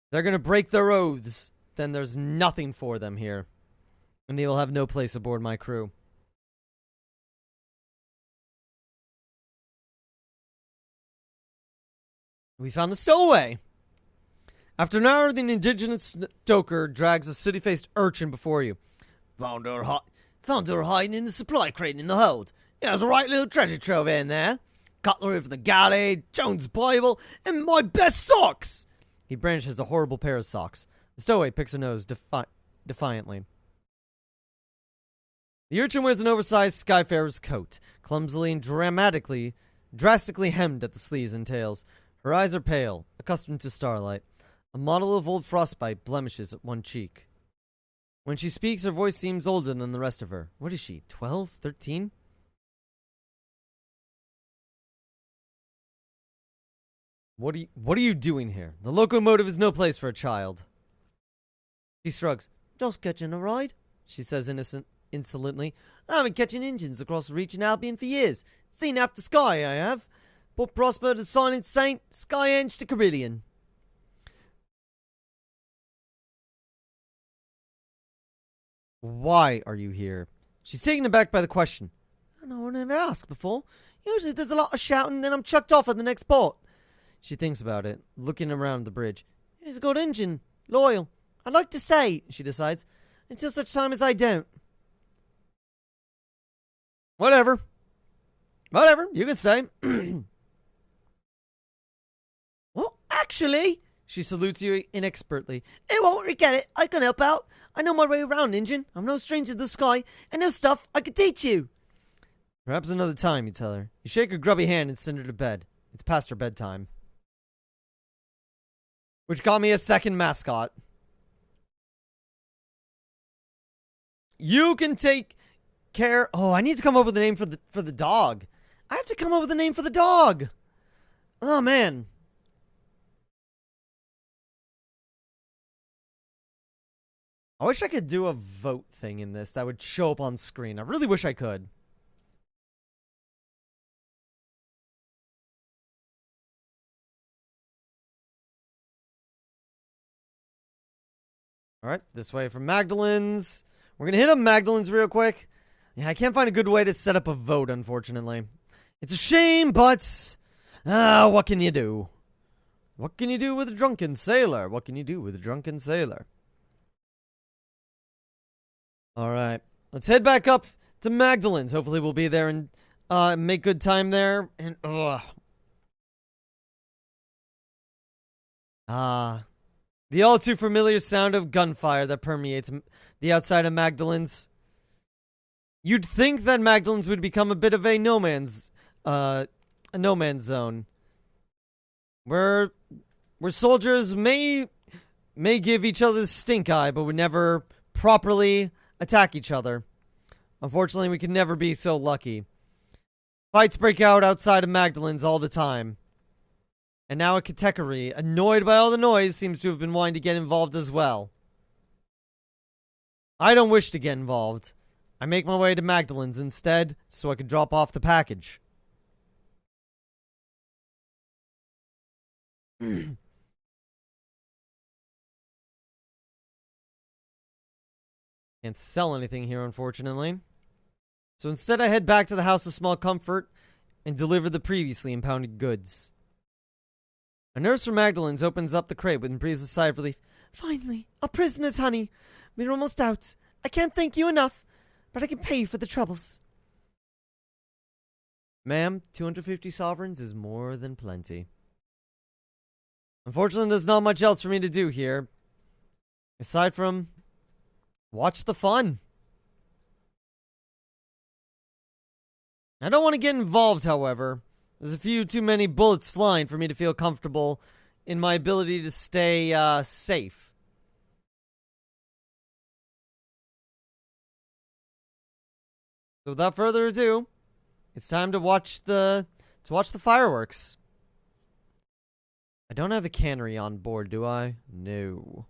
A: They're going to break their oaths, then there's nothing for them here. And they will have no place aboard my crew. We found the stowaway. After an hour, the indigenous stoker drags a sooty-faced urchin before you.
B: Found her hiding in the supply crate in the hold. Yeah, there's a right little treasure trove in there. Cutlery from the galley, Jones' Bible, and my best socks.
A: He brandishes a horrible pair of socks. The stowaway picks her nose defiantly. The urchin wears an oversized Skyfarer's coat, clumsily and drastically hemmed at the sleeves and tails. Her eyes are pale, accustomed to starlight. A model of old frostbite blemishes at one cheek. When she speaks, her voice seems older than the rest of her. What is she, 12, 13? What are you doing here? The locomotive is no place for a child. She shrugs.
C: Just catching a ride, she says insolently. I've been catching engines across the reach in Albion for years. Seen after Sky, I have. Port Prosper to Silent Saint, Skyenge to Carillion.
A: Why are you here? She's taken aback by the question.
C: No one ever asked before. Usually there's a lot of shouting, then I'm chucked off at the next port.
A: She thinks about it, looking around the bridge.
C: He's a good engine. Loyal. I'd like to say, she decides, until such time as I don't.
A: Whatever, you can stay.
C: Well, actually,
A: she salutes you inexpertly.
C: I won't regret it. I can help out. I know my way around, engine. I'm no stranger to the sky, and there's stuff I could teach you.
A: Perhaps another time, you tell her. You shake her grubby hand and send her to bed. It's past her bedtime. which got me a second mascot. You can take care. Oh, I need to come up with a name for the dog. I have to come up with a name for the dog. Oh man. I wish I could do a vote thing in this that would show up on screen. I really wish I could. Alright, this way from Magdalen's. We're gonna hit up Magdalen's real quick. Yeah, I can't find a good way to set up a vote, unfortunately. It's a shame, but... what can you do? What can you do with a drunken sailor? What can you do with a drunken sailor? Alright, let's head back up to Magdalen's. Hopefully we'll be there and make good time there. And, the all too familiar sound of gunfire that permeates the outside of Magdalen's. You'd think that Magdalen's would become a bit of a no man's zone, where soldiers may give each other the stink eye, but would never properly attack each other. Unfortunately, we could never be so lucky. Fights break out outside of Magdalen's all the time. And now a Katekari, annoyed by all the noise, seems to have been wanting to get involved as well. I don't wish to get involved. I make my way to Magdalen's instead, so I can drop off the package. Can't sell anything here, unfortunately. So instead I head back to the House of Small Comfort and deliver the previously impounded goods. A nurse from Magdalen's opens up the crate and breathes a sigh of relief. Finally, our prisoners, honey. We're almost out. I can't thank you enough, but I can pay you for the troubles. Ma'am, 250 sovereigns is more than plenty. Unfortunately, there's not much else for me to do here. Aside from watch the fun. I don't want to get involved, however. There's a few too many bullets flying for me to feel comfortable in my ability to stay safe. So without further ado, it's time to watch the fireworks. I don't have a cannery on board, do I? No.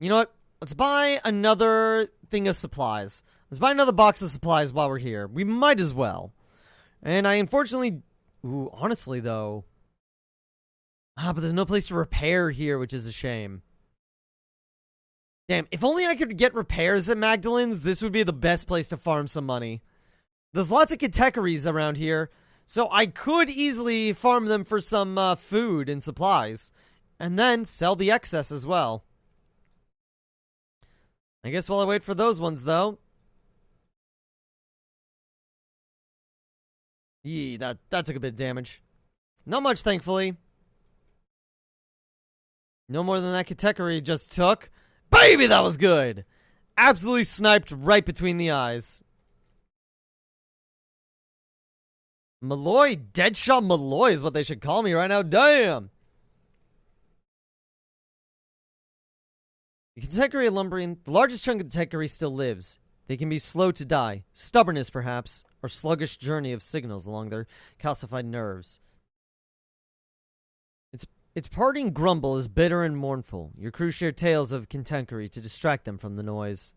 A: You know what? Let's buy another thing of supplies. Let's buy another box of supplies while we're here. We might as well. And I unfortunately... Ooh, honestly, though... but there's no place to repair here, which is a shame. Damn, if only I could get repairs at Magdalen's, this would be the best place to farm some money. There's lots of Kategories around here, so I could easily farm them for some food and supplies. And then sell the excess as well. I guess while I wait for those ones, though... Yee, that took a bit of damage. Not much, thankfully. No more than that category just took. Baby, that was good! Absolutely sniped right between the eyes. Mulloy, Deadshot Mulloy is what they should call me right now. Damn! The category of lumbering, the largest chunk of the category still lives. They can be slow to die, stubbornness perhaps, or sluggish journey of signals along their calcified nerves. Its parting grumble is bitter and mournful. Your crew share tales of contemporary to distract them from the noise.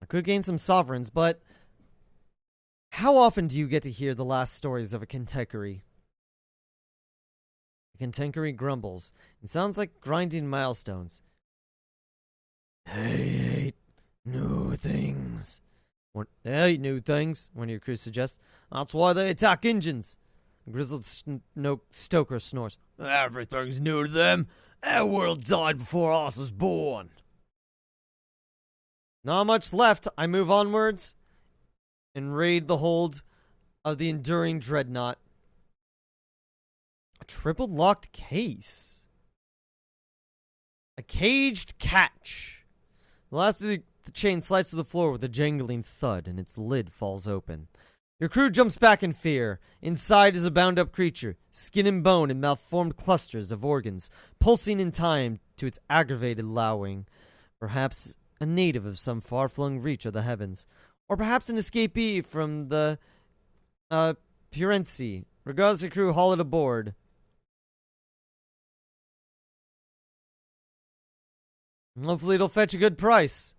A: I could gain some sovereigns, but how often do you get to hear the last stories of a contemporary? The contemporary grumbles. It sounds like grinding milestones. They hate new things. They hate new things, one of your crew suggests. That's why they attack engines. A grizzled stoker snores.
B: Everything's new to them. Our world died before ours was born.
A: Not much left. I move onwards and raid the hold of the enduring dreadnought. A triple locked case. A caged catch. The last of the chain slides to the floor with a jangling thud, and its lid falls open. Your crew jumps back in fear. Inside is a bound-up creature, skin and bone and malformed clusters of organs, pulsing in time to its aggravated lowing. Perhaps a native of some far-flung reach of the heavens, or perhaps an escapee from the, Purency. Regardless, your crew haul it aboard. Hopefully it'll fetch a good price.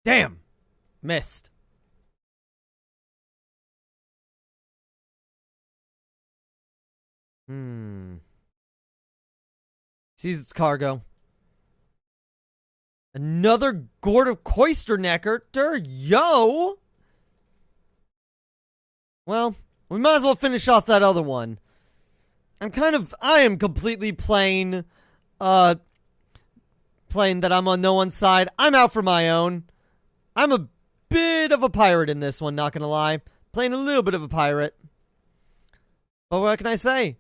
A: Damn! Missed. Sees its cargo. Another gourd of Coister Nectar? Yo! Well, we might as well finish off that other one. I am completely playing that I'm on no one's side. I'm out for my own. I'm a bit of a pirate in this one, not gonna lie. Playing a little bit of a pirate. But what can I say?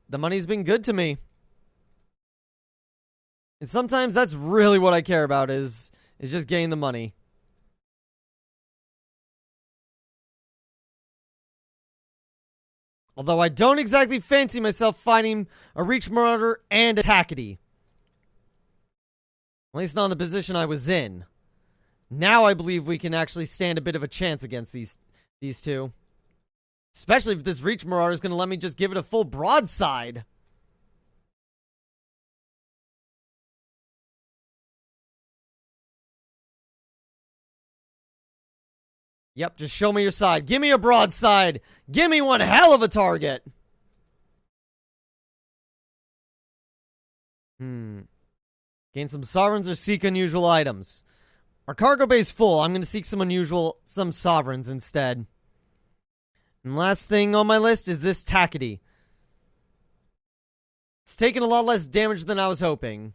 A: The money's been good to me. And sometimes that's really what I care about is just getting the money. Although I don't exactly fancy myself fighting a Reach Marauder and a Tackety. At least not in the position I was in. Now I believe we can actually stand a bit of a chance against these two. Especially if this Reach Marauder is going to let me just give it a full broadside. Yep, just show me your side. Give me a broadside. Give me one hell of a target. Gain some sovereigns or seek unusual items. Our cargo bay's full. I'm going to seek some sovereigns instead. And last thing on my list is this Tackety. It's taken a lot less damage than I was hoping.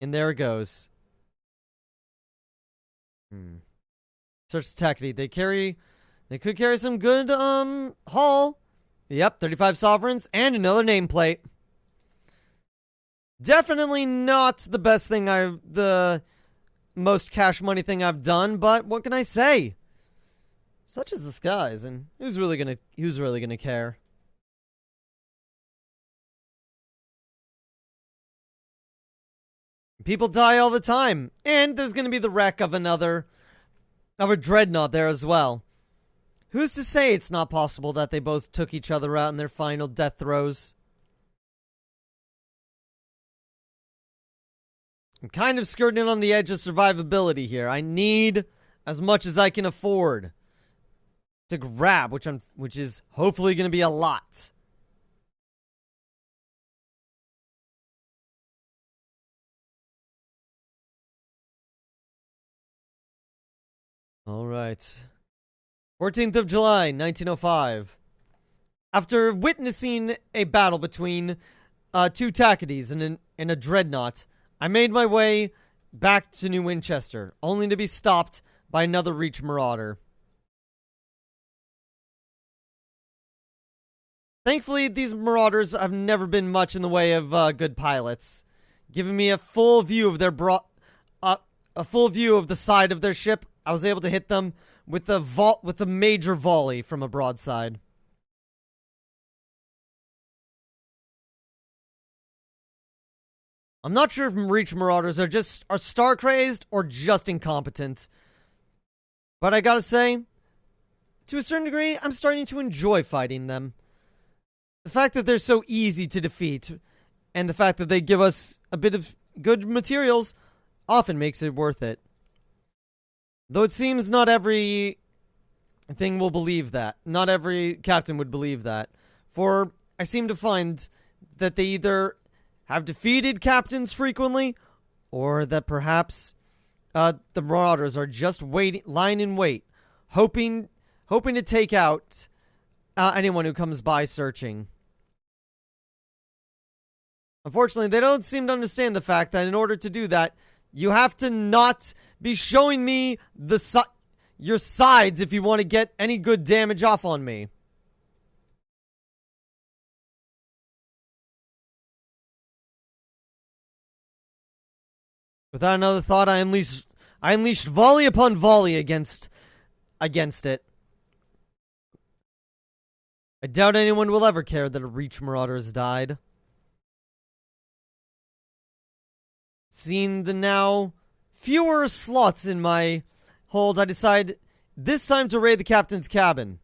A: And there it goes. Search the Tackety. They could carry some good, haul. Yep, 35 sovereigns and another nameplate. Definitely not the best thing the most cash money thing I've done, but what can I say? Such is the skies, and who's really gonna care? People die all the time, and there's gonna be the wreck of a dreadnought there as well. Who's to say it's not possible that they both took each other out in their final death throes? I'm kind of skirting on the edge of survivability here. I need as much as I can afford to grab, which is hopefully going to be a lot. All right. 14th of July, 1905. After witnessing a battle between two Tacketies and a dreadnought, I made my way back to New Winchester, only to be stopped by another Reach Marauder. Thankfully, these Marauders have never been much in the way of good pilots, giving me a full view of a full view of the side of their ship. I was able to hit them with a major volley from a broadside. I'm not sure if Reach Marauders are star crazed or just incompetent. But I gotta say, to a certain degree, I'm starting to enjoy fighting them. The fact that they're so easy to defeat, and the fact that they give us a bit of good materials, often makes it worth it. Though it seems not every thing will believe that. Not every captain would believe that. For I seem to find that they either have defeated captains frequently, or that perhaps the Marauders are just lying in wait, hoping to take out anyone who comes by searching. Unfortunately, they don't seem to understand the fact that in order to do that, you have to not be showing me your sides if you want to get any good damage off on me.
C: Without another thought, I unleashed volley upon volley against it. I doubt anyone will ever care that a Reach Marauder has died. Seeing the now fewer slots in my hold, I decide this time to raid the captain's cabin.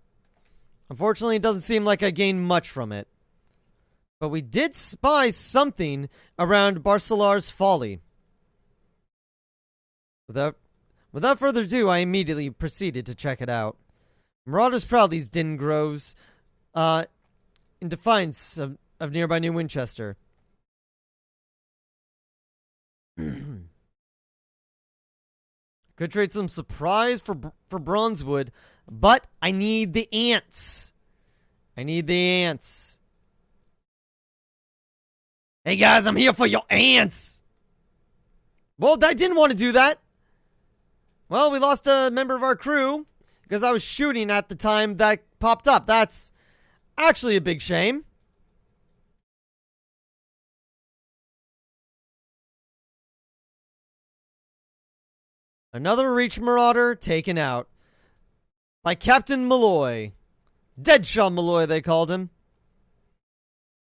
C: Unfortunately, it doesn't seem like I gained much from it. But we did spy something around Barcelar's Folly. Without further ado, I immediately proceeded to check it out. Marauders prowl these din groves in defiance of nearby New Winchester. Could trade some supplies for Bronzewood, but I need the ants. Hey guys, I'm here for your ants. Well, I didn't want to do that. Well, we lost a member of our crew because I was shooting at the time that popped up. That's actually a big shame. Another Reach Marauder taken out by Captain Mulloy. Deadshot Mulloy, they called him.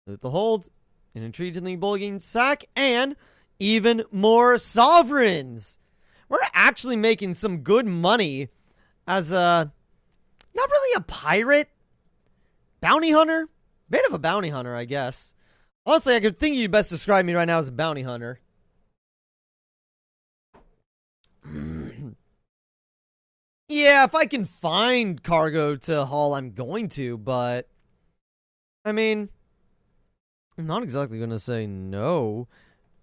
C: With the hold, an intriguingly bulging sack, and even more sovereigns. We're actually making some good money as not really a pirate. Bounty hunter? Bit of a bounty hunter, I guess. Honestly, I could think you'd best describe me right now as a bounty hunter. Yeah, if I can find cargo to haul, I'm going to, but I mean, I'm not exactly going to say no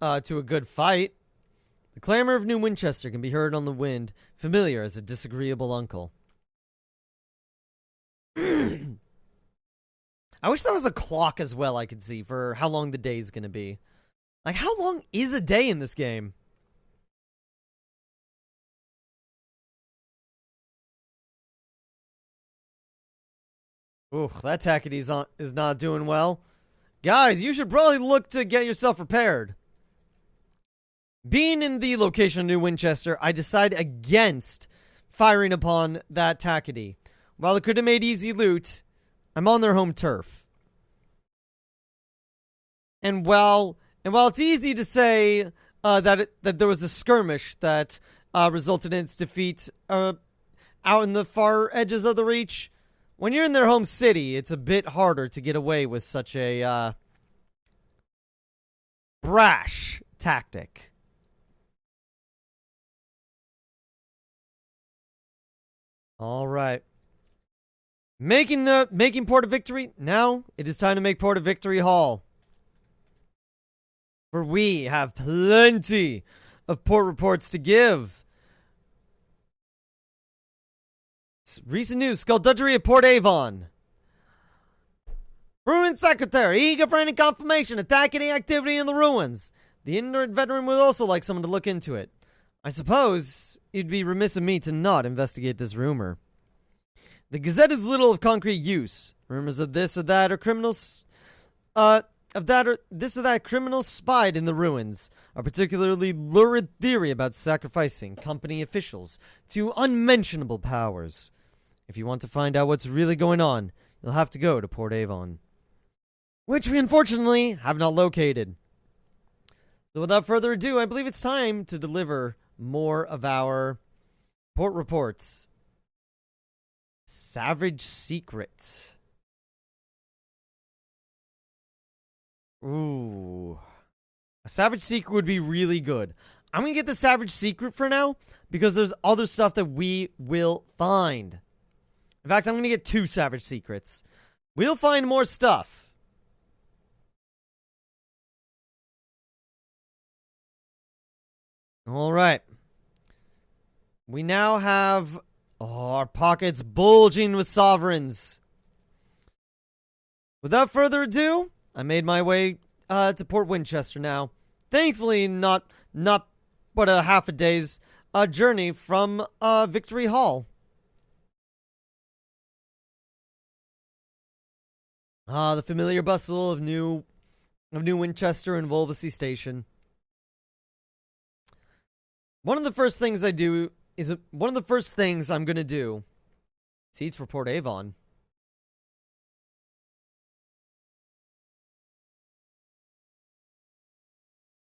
C: to a good fight. The clamor of New Winchester can be heard on the wind, familiar as a disagreeable uncle. I wish there was a clock as well I could see for how long the day is going to be. Like, how long is a day in this game? Ooh, that Tackety is not doing well. Guys, you should probably look to get yourself repaired. Being in the location of New Winchester, I decide against firing upon that Tackety. While it could have made easy loot, I'm on their home turf. And while it's easy to say that there was a skirmish that resulted in its defeat out in the far edges of the Reach, when you're in their home city, it's a bit harder to get away with such a brash tactic. All right. Making Port of Victory. Now it is time to make Port of Victory Hall. For we have plenty of port reports to give. Recent news, skullduggery at Port Avon. Ruin Secretary, eager for any confirmation, attacking activity in the ruins. The ignorant veteran would also like someone to look into it. I suppose it'd be remiss of me to not investigate this rumor. The Gazette is little of concrete use. Rumors of this or that criminals spied in the ruins. A particularly lurid theory about sacrificing company officials to unmentionable powers. If you want to find out what's really going on, you'll have to go to Port Avon, which we unfortunately have not located. So without further ado, I believe it's time to deliver more of our port reports. Savage Secret. Ooh. A Savage Secret would be really good. I'm going to get the Savage Secret for now because there's other stuff that we will find. In fact, I'm going to get 2 Savage Secrets. We'll find more stuff. All right. We now have our pockets bulging with sovereigns. Without further ado, I made my way to Port Winchester now. Thankfully, not but a half a day's journey from Victory Hall. The familiar bustle of New Winchester and Wolvesey Station. one of the first things I do is one of the first things I'm gonna do. Seeds for Port Avon.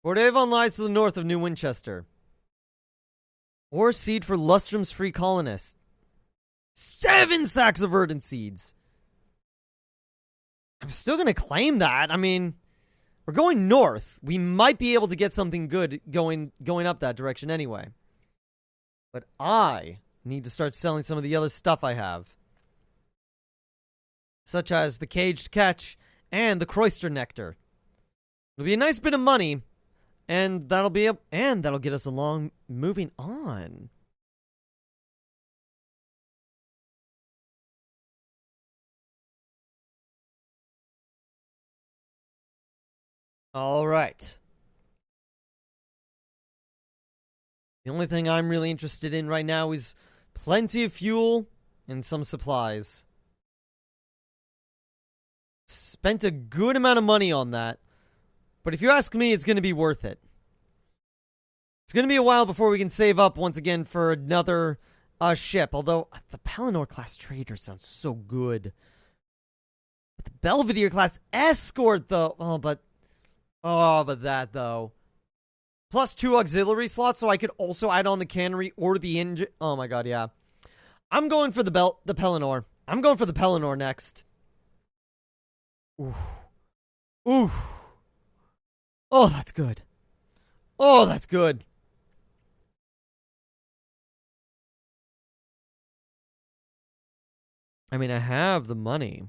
C: Port Avon lies to the north of New Winchester. Or seed for Lustrum's Free Colonists. 7 sacks of verdant seeds. I'm still gonna claim that. I mean, we're going north. We might be able to get something good going up that direction anyway. But I need to start selling some of the other stuff I have. Such as the Caged Catch and the Croyster Nectar. It'll be a nice bit of money, and that'll get us along moving on. All right. The only thing I'm really interested in right now is plenty of fuel and some supplies. Spent a good amount of money on that. But if you ask me, it's going to be worth it. It's going to be a while before we can save up once again for another ship. Although, the Pelennor class trader sounds so good. But the Belvedere class escort, though. Oh, but that, though. Plus 2 auxiliary slots, so I could also add on the cannery or the engine. Oh my god, yeah. I'm going for the Pelennor. I'm going for the Pelennor next. Ooh. Ooh. Oh, that's good. Oh, that's good. I mean, I have the money.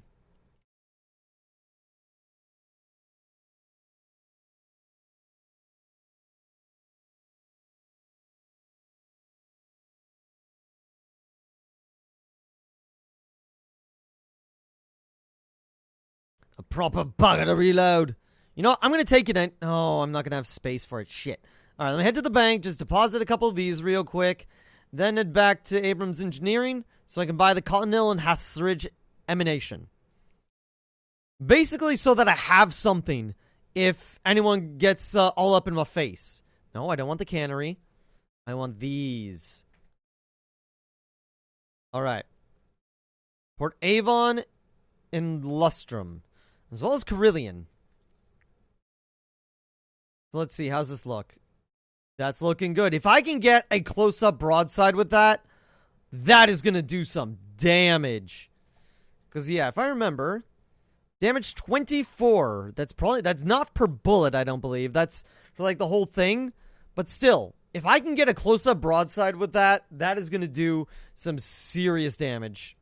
C: A proper bugger to reload. You know what? I'm going to take it in. Oh, I'm not going to have space for it. Shit. All right, let me head to the bank. Just deposit a couple of these real quick. Then head back to Abrams Engineering so I can buy the Cottonelle and Hathridge Emanation. Basically so that I have something if anyone gets all up in my face. No, I don't want the cannery. I want these. All right. Port Avon and Lustrum, as well as Carillion. So let's see, how's this look? That's looking good. If I can get a close-up broadside with that, that is going to do some damage. Because, yeah, if I remember, damage 24. That's not per bullet, I don't believe. That's for, like, the whole thing. But still, if I can get a close-up broadside with that, that is going to do some serious damage.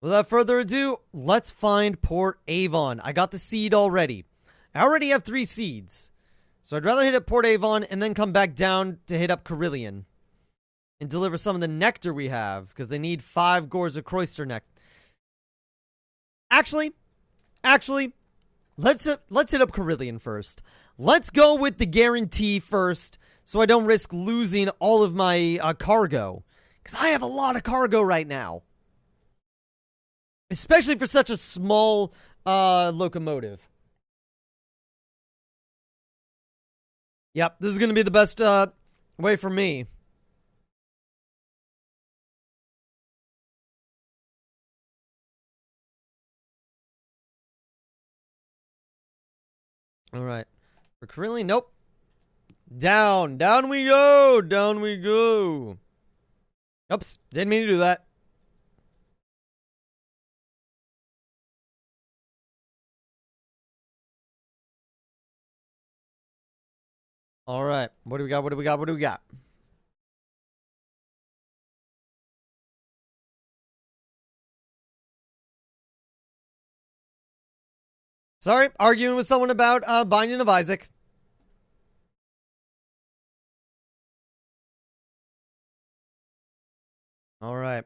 C: Without further ado, let's find Port Avon. I got the seed already. I already have 3 seeds. So I'd rather hit up Port Avon and then come back down to hit up Carillion. And deliver some of the nectar we have. Because they need 5 gores of Croyster nectar. Actually, let's hit up Carillion first. Let's go with the guarantee first. So I don't risk losing all of my cargo. Because I have a lot of cargo right now. Especially for such a small locomotive. Yep, this is going to be the best way for me. Alright. For Carillion, nope. Down we go. Down we go. Oops, didn't mean to do that. All right. What do we got? Sorry, arguing with someone about Binding of Isaac. All right.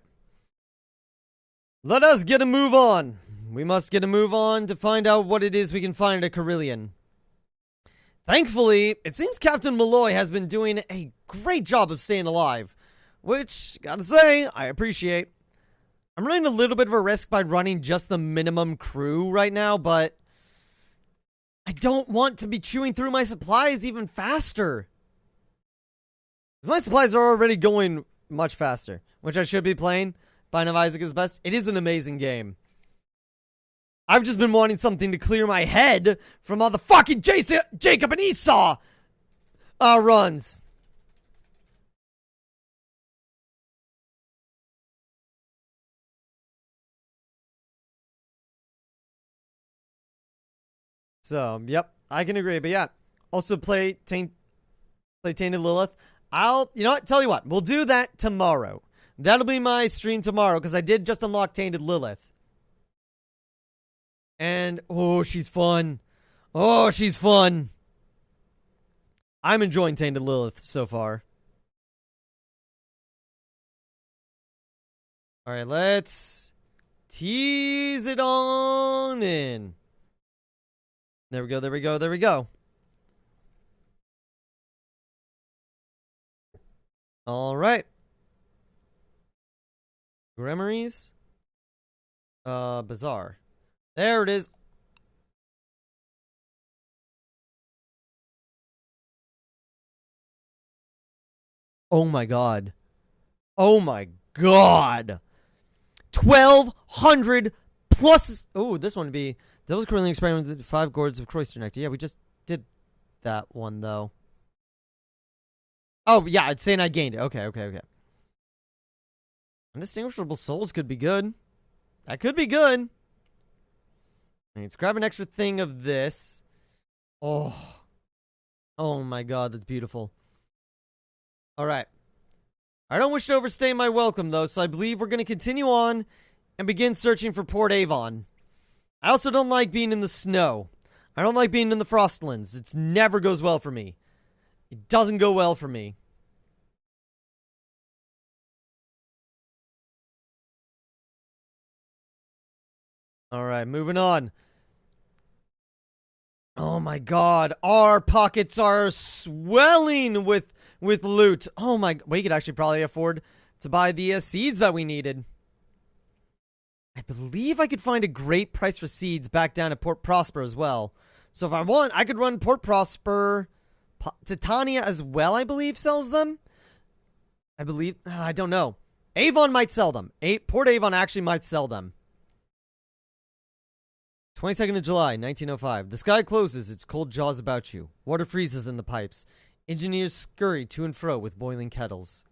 C: Let us get a move on. We must get a move on to find out what it is we can find at Carillion. Thankfully, it seems Captain Mulloy has been doing a great job of staying alive, which, gotta say, I appreciate. I'm running a little bit of a risk by running just the minimum crew right now, but I don't want to be chewing through my supplies even faster. Because my supplies are already going much faster, which I should be playing. Binding of Isaac is best. It is an amazing game. I've just been wanting something to clear my head from all the fucking Jacob and Esau runs. So, yep, I can agree. But yeah, also play Tainted Lilith. You know what? Tell you what, we'll do that tomorrow. That'll be my stream tomorrow because I did just unlock Tainted Lilith. And, oh, she's fun. Oh, she's fun. I'm enjoying Tainted Lilith so far. All right, let's tease it on in. There we go, there we go, there we go. All right. Grimoires. Bazaar. There it is. Oh my god. Oh my god. 1,200 plus. Oh, this one would be. Devil's currently experimenting with 5 gourds of Croyster. Yeah, we just did that one though. Oh, yeah, it's saying I gained it. Okay. Undistinguishable souls could be good. That could be good. Let's grab an extra thing of this. Oh my god, that's beautiful. All right. I don't wish to overstay my welcome, though, so I believe we're going to continue on and begin searching for Port Avon. I also don't like being in the snow. I don't like being in the Frostlands. It never goes well for me. It doesn't go well for me. All right, moving on. Oh my god, our pockets are swelling with loot. Oh my, we could actually probably afford to buy the seeds that we needed. I believe I could find a great price for seeds back down at Port Prosper as well. So if I want, I could run Port Prosper. Titania as well, I believe, sells them. I believe, I don't know. Avon might sell them. Port Avon actually might sell them. 22nd of July, 1905. The sky closes, its cold jaws about you. Water freezes in the pipes. Engineers scurry to and fro with boiling kettles.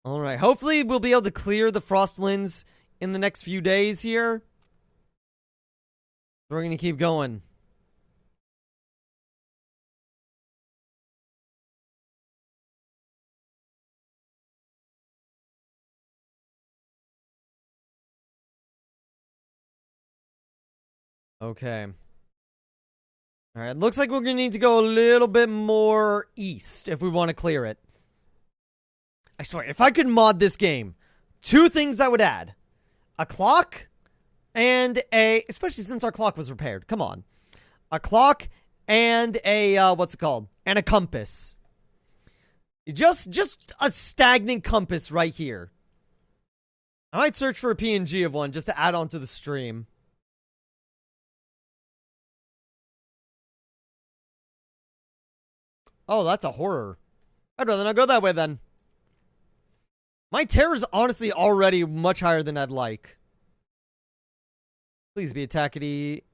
C: Alright, hopefully we'll be able to clear the Frostlands in the next few days here. We're going to keep going. Okay. Alright, looks like we're going to need to go a little bit more east if we want to clear it. I swear, if I could mod this game, 2 things I would add. A clock and a... Especially since our clock was repaired. Come on. A clock and a... what's it called? And a compass. Just a stagnant compass right here. I might search for a PNG of one just to add on to the stream. Oh, that's a horror. I'd rather not go that way then. My terror's honestly already much higher than I'd like. Please be a tackety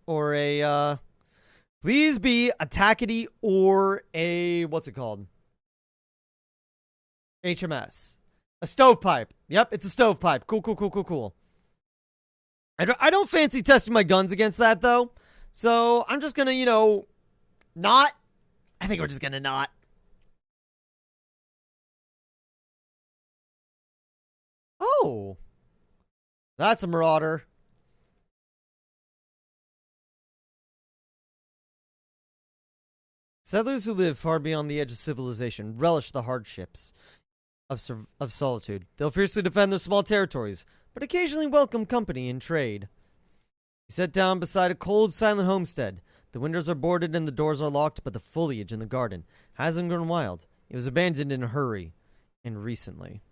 C: or a please be a tackety or a what's it called? HMS. A stovepipe. Yep, it's a stovepipe. Cool. I don't fancy testing my guns against that though. So I'm just gonna, not. I think we're just gonna not. Oh. That's a marauder. Settlers who live far beyond the edge of civilization relish the hardships of solitude. They'll fiercely defend their small territories, but occasionally welcome company and trade. You sit down beside a cold, silent homestead. The windows are boarded and the doors are locked, but the foliage in the garden hasn't grown wild. It was abandoned in a hurry, and recently.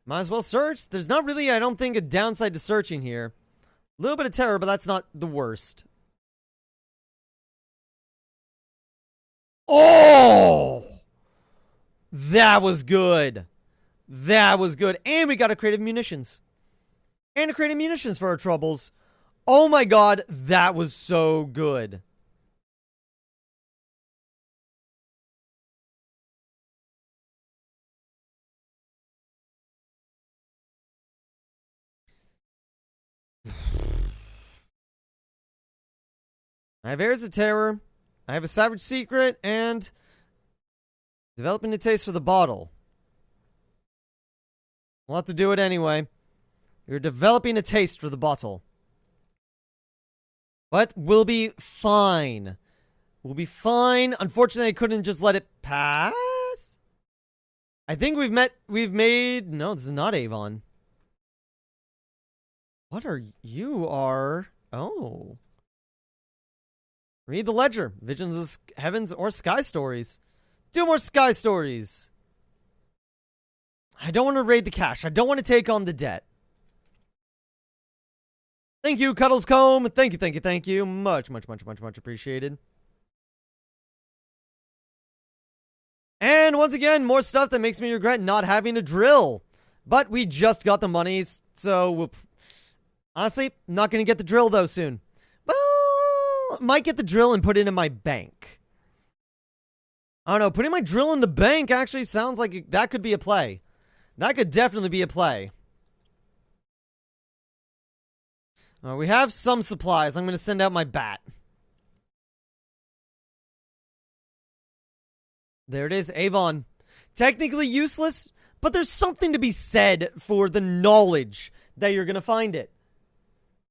C: Might as well search. There's not really, I don't think, a downside to searching here. A little bit of terror, but that's not the worst. Oh! That was good. That was good. And we got a crate of munitions. And a crate of munitions for our troubles. Oh my god, that was so good. I have Heirs of Terror. I have a Savage Secret and developing a taste for the bottle. We'll have to do it anyway. You're developing a taste for the bottle. But we'll be fine. We'll be fine. Unfortunately, I couldn't just let it pass. I think we've made... No, this is not Avon. What are you are... Oh. Read the ledger. Visions of Heavens or Sky Stories. Do more Sky Stories. I don't want to raid the cash. I don't want to take on the debt. Thank you, Cuddles Comb. Thank you, thank you, thank you. Much appreciated. And once again, more stuff that makes me regret not having a drill. But we just got the money, so we'll... Honestly, not going to get the drill, though, soon. Well, might get the drill and put it in my bank. I don't know, putting my drill in the bank actually sounds like that could be a play. That could definitely be a play. We have some supplies. I'm going to send out my bat. There it is, Avon. Technically useless, but there's something to be said for the knowledge that you're going to find it.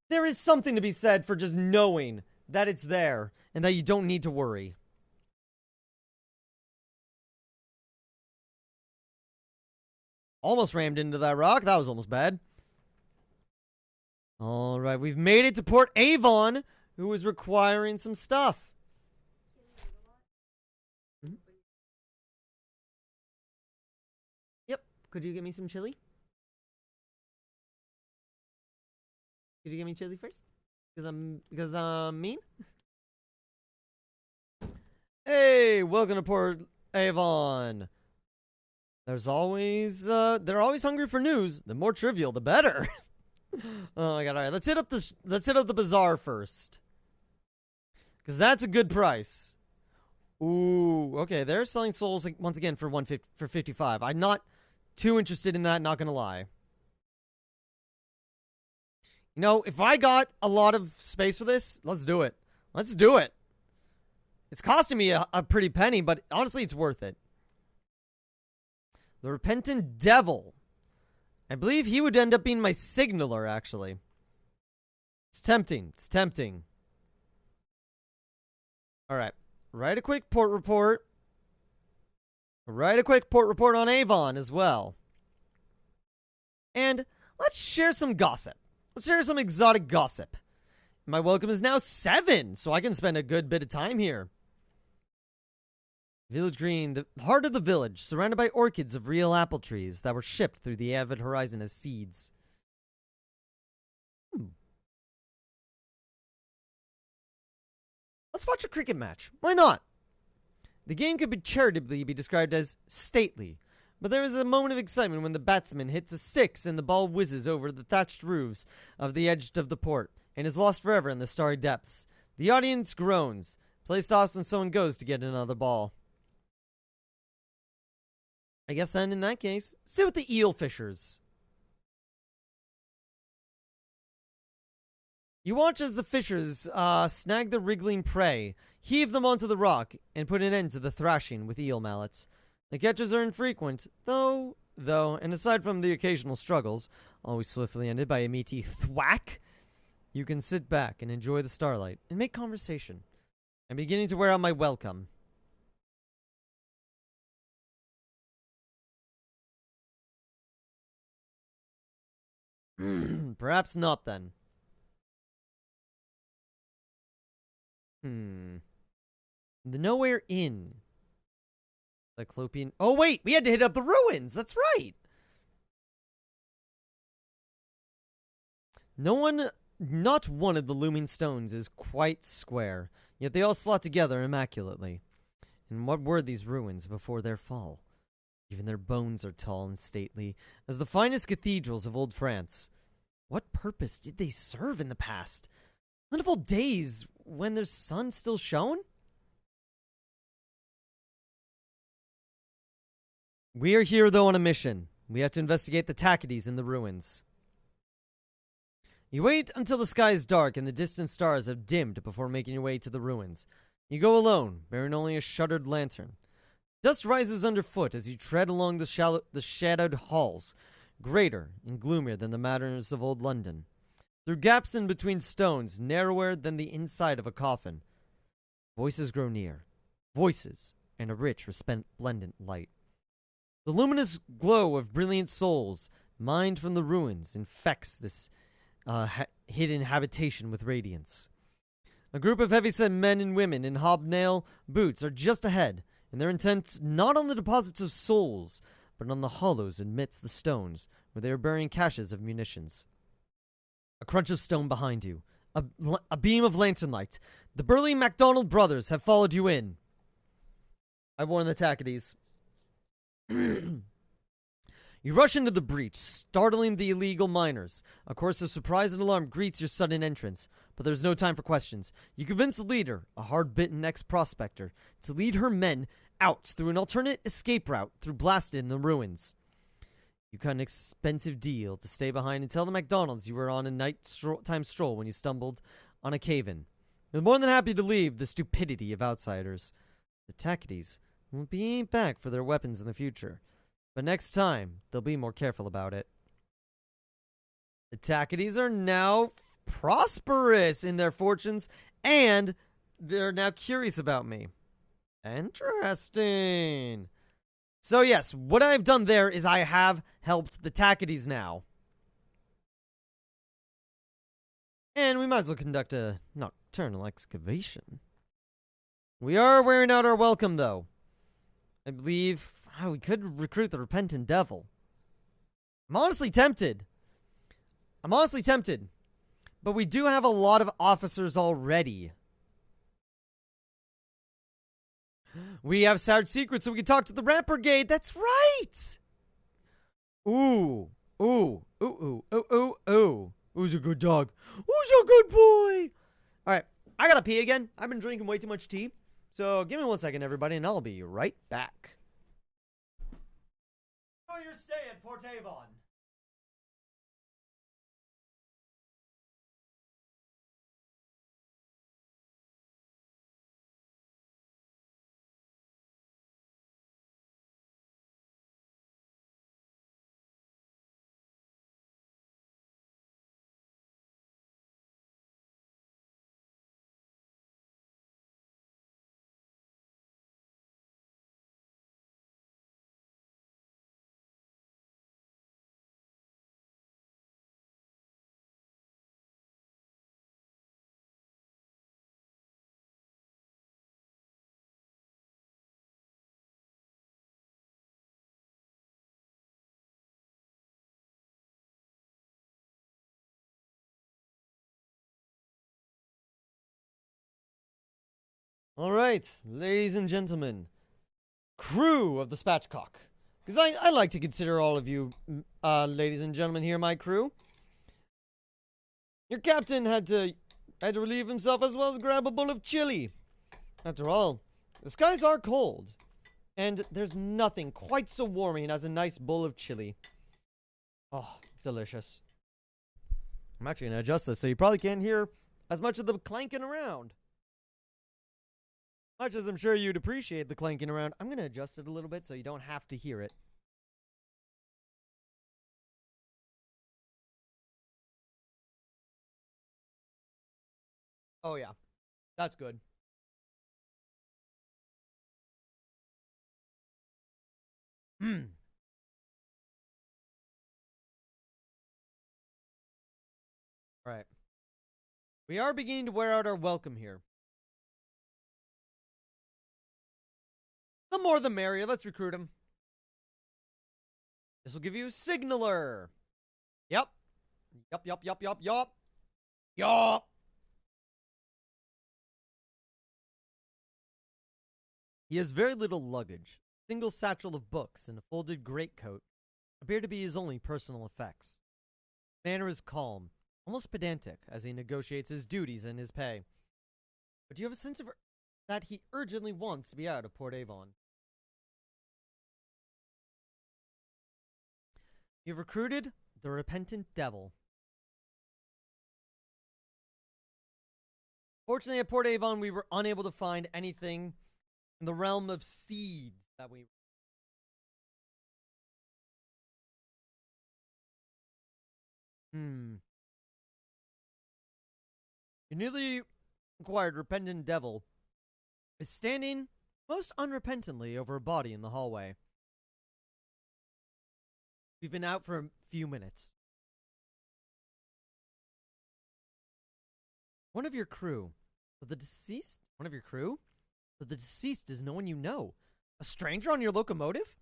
C: There is something to be said for just knowing that it's there and that you don't need to worry. Almost rammed into that rock. That was almost bad. Alright, we've made it to Port Avon, who is requiring some stuff. Yep. Could you get me some chili? Could you get me chili first? Because I'm mean? Hey, welcome to Port Avon. They're always hungry for news. The more trivial, the better. Oh my god! All right, let's hit up the bazaar first, because that's a good price. Ooh, okay, they're selling souls once again for 55. I'm not too interested in that. Not gonna lie. You know, if I got a lot of space for this, let's do it. Let's do it. It's costing me a pretty penny, but honestly, it's worth it. The Repentant Devil. I believe he would end up being my signaler, actually. It's tempting. It's tempting. Alright. Write a quick port report. Write a quick port report on Avon as well. And let's share some gossip. Let's share some exotic gossip. My welcome is now 7, so I can spend a good bit of time here. Village Green, the heart of the village, surrounded by orchids of real apple trees that were shipped through the avid horizon as seeds. Let's watch a cricket match. Why not? The game could charitably be described as stately, but there is a moment of excitement when the batsman hits a 6 and the ball whizzes over the thatched roofs of the edge of the port and is lost forever in the starry depths. The audience groans. Play stops and someone goes to get another ball. I guess then, in that case, sit with the eel fishers. You watch as the fishers snag the wriggling prey, heave them onto the rock, and put an end to the thrashing with eel mallets. The catches are infrequent, though, and aside from the occasional struggles, always swiftly ended by a meaty thwack, you can sit back and enjoy the starlight and make conversation. I'm beginning to wear out my welcome. Perhaps not, then. The Nowhere Inn. Cyclopean... Oh, wait! We had to hit up the ruins! That's right! No one
A: Not one of the looming stones is quite square, yet they all slot together immaculately. And what were these ruins before their fall? Even their bones are tall and stately, as the finest cathedrals of old France. What purpose did they serve in the past? Plentiful days when their sun still shone? We are here, though, on a mission. We have to investigate the Tacites in the ruins. You wait until the sky is dark and the distant stars have dimmed before making your way to the ruins. You go alone, bearing only a shuttered lantern. Dust rises underfoot as you tread along the shadowed halls, greater and gloomier than the matters of old London. Through gaps in between stones, narrower than the inside of a coffin. Voices grow near. Voices, and a rich, resplendent light. The luminous glow of brilliant souls, mined from the ruins, infects this hidden habitation with radiance. A group of heavy-set men and women in hobnail boots are just ahead, and they're intent not on the deposits of souls, but on the hollows amidst the stones, where they are burying caches of munitions. A crunch of stone behind you. A beam of lantern light. The burly MacDonald brothers have followed you in. I warn the Tacites. You rush into the breach, startling the illegal miners. A chorus of surprise and alarm greets your sudden entrance, but there's no time for questions. You convince the leader, a hard-bitten ex-prospector, to lead her men out through an alternate escape route through blasted in the ruins. You cut an expensive deal to stay behind and tell the MacDonalds you were on a nighttime stroll when you stumbled on a cave-in. They're more than happy to leave the stupidity of outsiders. The Tacites will be back for their weapons in the future, but next time they'll be more careful about it. The Tacites are now prosperous in their fortunes, and they're now curious about me. Interesting. So yes, what I've done there is I have helped the Tacites now. And we might as well conduct a nocturnal excavation. We are wearing out our welcome, though. I believe we could recruit the repentant devil. I'm honestly tempted. But we do have a lot of officers already. We have Savage Secrets, so we can talk to the Rat Brigade. That's right! Ooh. Who's a good dog? Who's a good boy? Alright, I gotta pee again. I've been drinking way too much tea. So give me 1 second, everybody, and I'll be right back. Enjoy your stay at Port Avon. All right, ladies and gentlemen, crew of the Spatchcock, because I like to consider all of you, ladies and gentlemen, here my crew. Your captain had to relieve himself as well as grab a bowl of chili. After all, the skies are cold, and there's nothing quite so warming as a nice bowl of chili. Oh, delicious. I'm actually gonna adjust this so you probably can't hear as much of the clanking around. Much as I'm sure you'd appreciate the clanking around, I'm going to adjust it a little bit so you don't have to hear it. Oh yeah, that's good. Alright. We are beginning to wear out our welcome here. The more the merrier. Let's recruit him. This will give you a signaler. Yep.
B: Yeah.
A: He has very little luggage. A single satchel of books and a folded greatcoat appear to be his only personal effects. His manner is calm, almost pedantic, as he negotiates his duties and his pay. But you have a sense of that he urgently wants to be out of Port Avon. You've recruited the repentant devil. Fortunately, at Port Avon, we were unable to find anything in the realm of seeds that we. Your newly acquired repentant devil is standing most unrepentantly over a body in the hallway. We've been out for a few minutes. One of your crew, but the deceased is no one you know. A stranger on your locomotive?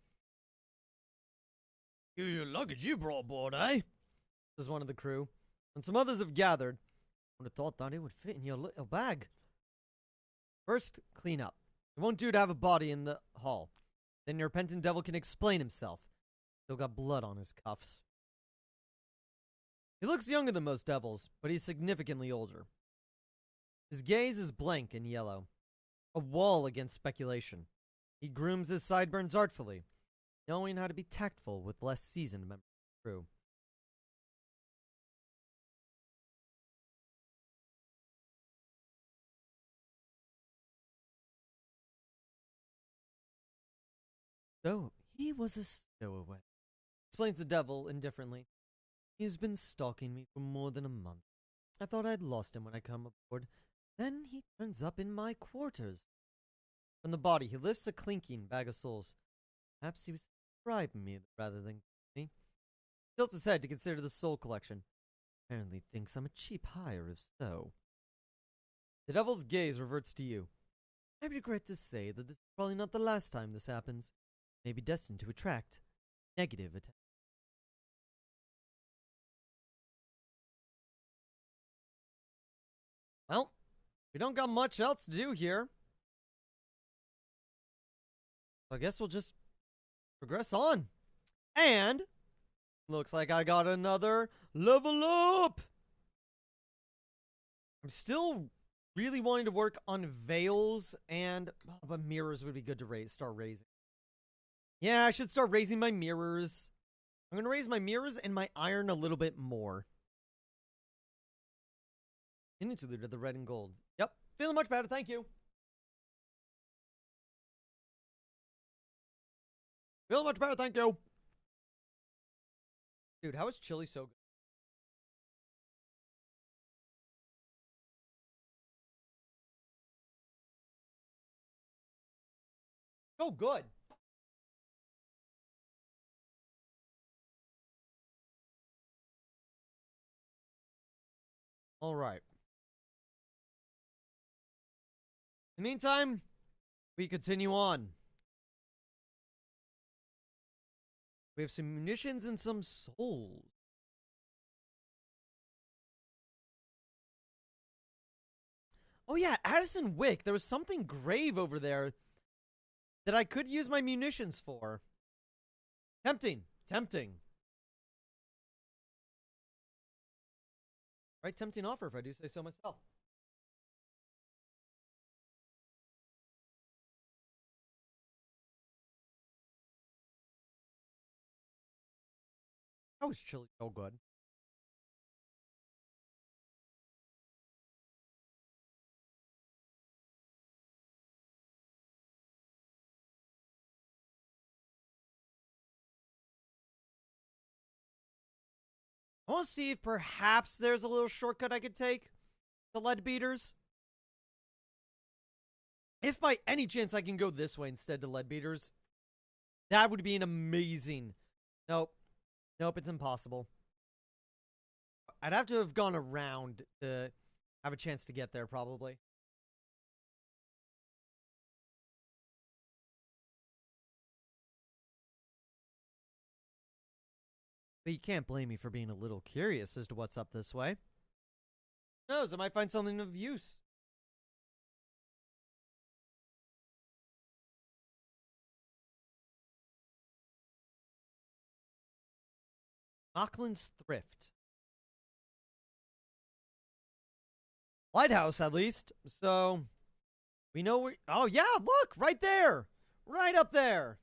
B: Your luggage you brought aboard, eh?
A: Says one of the crew. And some others have gathered. Would have thought that it would fit in your little bag. First, clean up. It won't do to have a body in the hall. Then your repentant devil can explain himself. Still got blood on his cuffs. He looks younger than most devils, but he's significantly older. His gaze is blank and yellow, a wall against speculation. He grooms his sideburns artfully, knowing how to be tactful with less seasoned members of the crew. So, he was a stowaway, explains the devil indifferently. He's been stalking me for more than a month. I thought I'd lost him when I come aboard. Then he turns up in my quarters. From the body, he lifts a clinking bag of souls. Perhaps he was bribing me rather than me. He tilts his head to consider the soul collection. Apparently thinks I'm a cheap hire if so. The devil's gaze reverts to you. I regret to say that this is probably not the last time this happens. It may be destined to attract negative attention. Well, we don't got much else to do here. I guess we'll just progress on. And looks like I got another level up. I'm still really wanting to work on veils and but mirrors would be good to start raising. Yeah, I should start raising my mirrors. I'm going to raise my mirrors and my iron a little bit more. Interlude of the red and gold. Yep, feeling much better, thank you. Feeling much better, thank you. Dude, how is chili so good? So good. All right. In the meantime, we continue on. We have some munitions and some souls. Oh yeah, Addison Wick. There was something grave over there that I could use my munitions for. Tempting. Tempting. Right, tempting offer if I do say so myself. How is chili so good? I want to see if perhaps there's a little shortcut I could take. The lead beaters. If by any chance I can go this way instead to lead beaters, that would be an amazing. Nope. Nope, it's impossible. I'd have to have gone around to have a chance to get there, probably. But you can't blame me for being a little curious as to what's up this way.
C: Who knows? I might find something of use. Auckland's Thrift. Lighthouse, at least. So, we know where. Oh, yeah, look! Right there! Right up there!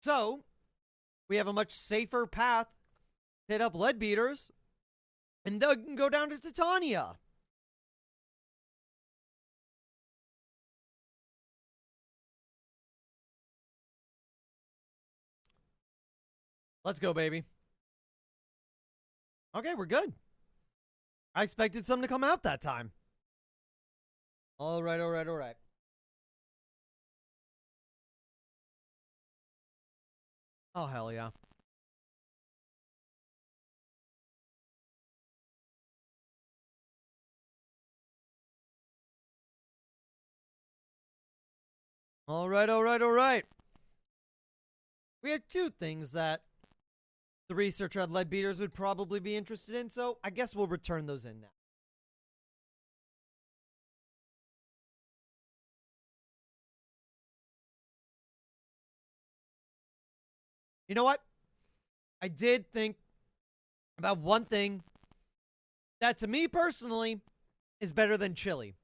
C: So, we have a much safer path to hit up Leadbeaters, and then go down to Titania. Let's go, baby. Okay, we're good. I expected something to come out that time. Alright. Oh, hell yeah. Alright. We have two things that the researcher at Leadbeaters would probably be interested in, so I guess we'll return those in now. You know what? I did think about one thing that, to me personally, is better than chili,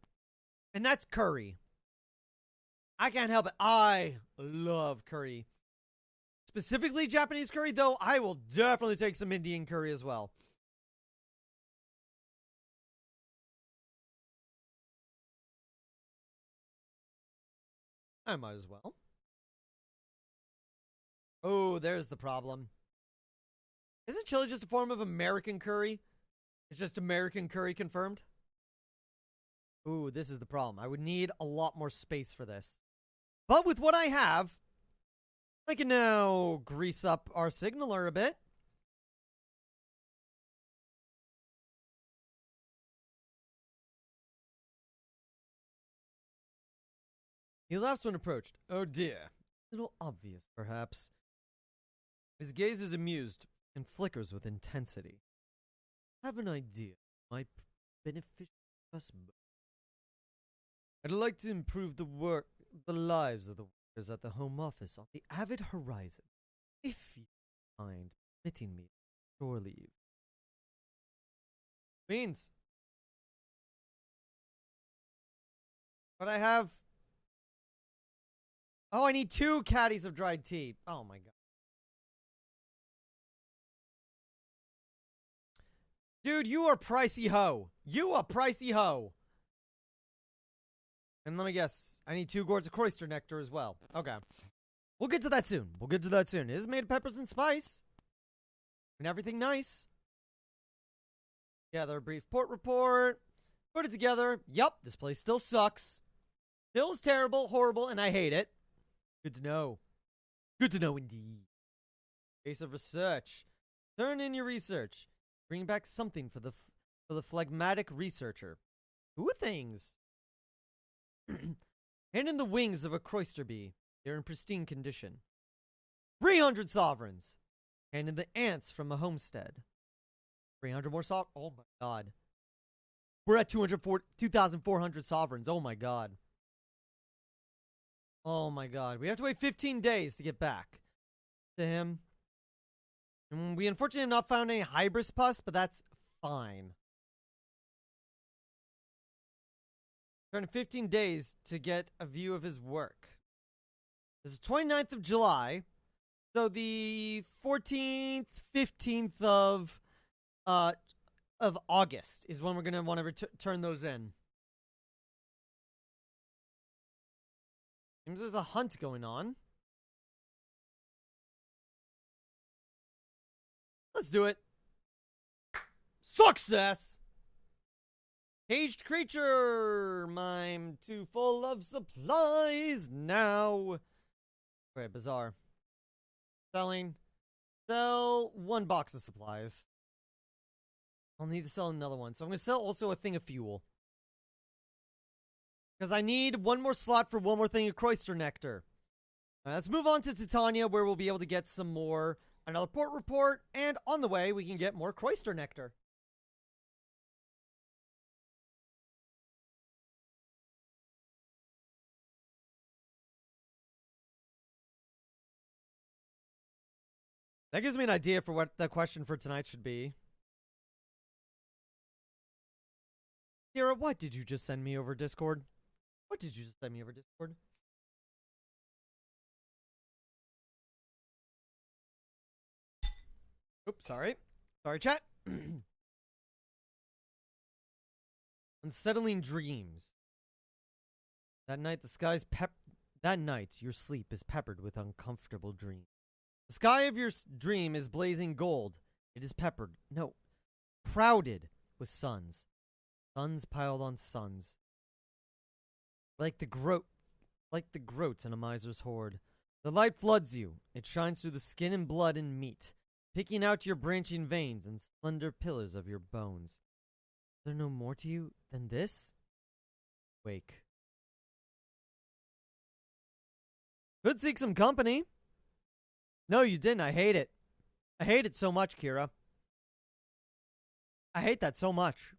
C: and that's curry. I can't help it. I love curry. Specifically Japanese curry, though I will definitely take some Indian curry as well. I might as well. Oh, there's the problem. Isn't chili just a form of American curry? It's just American curry confirmed? Ooh, this is the problem. I would need a lot more space for this. But with what I have, I can now grease up our signaler a bit. He laughs when approached. Oh dear. A little obvious, perhaps. His gaze is amused and flickers with intensity. I have an idea. Might beneficial to us both. I'd like to improve the lives of the workers at the Home Office on the Avid Horizon. If you mind permitting me shore leave. Means. But I have. Oh, I need 2 caddies of dried tea. Oh my god. Dude, you are pricey hoe. You a pricey hoe. And let me guess, I need 2 gourds of Croyster nectar as well. Okay. We'll get to that soon. It is made of peppers and spice. And everything nice. Gather a brief port report. Put it together. Yup, this place still sucks. Still is terrible, horrible, and I hate it. Good to know. Good to know indeed. Case of research. Turn in your research. Bring back something for the phlegmatic researcher. Who things? Hand in the wings of a Croyster bee. They're in pristine condition. 300 sovereigns. Hand in the ants from a homestead. 300 more sovereigns. Oh my god. We're at 2,400 sovereigns. Oh my god. Oh my god. We have to wait 15 days to get back to him. And we unfortunately have not found any hybris pus, but that's fine. Turn 15 days to get a view of his work. This is 29th of July. So the 14th, 15th of August is when we're going to want to turn those in. Seems there's a hunt going on. Let's do it. Success! Caged creature! I'm too full of supplies now. Very bizarre. Selling. Sell 1 box of supplies. I'll need to sell another one. So I'm going to sell also a thing of fuel. Because I need 1 more slot for 1 more thing of Croyster nectar. Let's move on to Titania, where we'll be able to get some more, another port report, and on the way, we can get more Cloister Nectar. That gives me an idea for what the question for tonight should be. Kira, what did you just send me over Discord? What did you just send me over Discord? Oops, sorry. Sorry, chat. Unsettling dreams. That night, your sleep is peppered with uncomfortable dreams. The sky of your dream is blazing gold. It is crowded with suns. Suns piled on suns. Like the groats in a miser's hoard. The light floods you. It shines through the skin and blood and meat, picking out your branching veins and slender pillars of your bones. Is there no more to you than this? Wake. Could seek some company. No, you didn't. I hate it. I hate it so much, Kira. I hate that so much.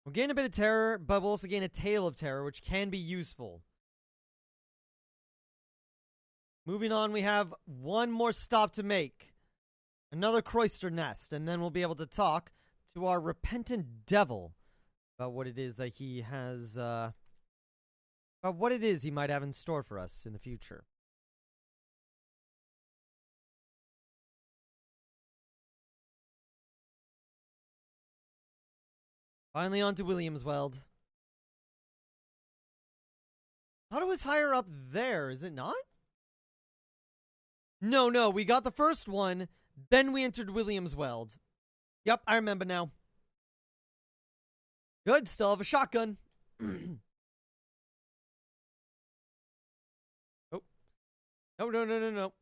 C: We'll gain a bit of terror, but we'll also gain a tale of terror, which can be useful. Moving on, we have one more stop to make. Another Cloister Nest, and then we'll be able to talk to our repentant devil about what it is that he has, about what it is he might have in store for us in the future. Finally on to Williamsweld. Thought it was higher up there, is it not? No, we got the first one, then we entered Williamsweld. Yep, I remember now. Good, still have a shotgun. Oh. No.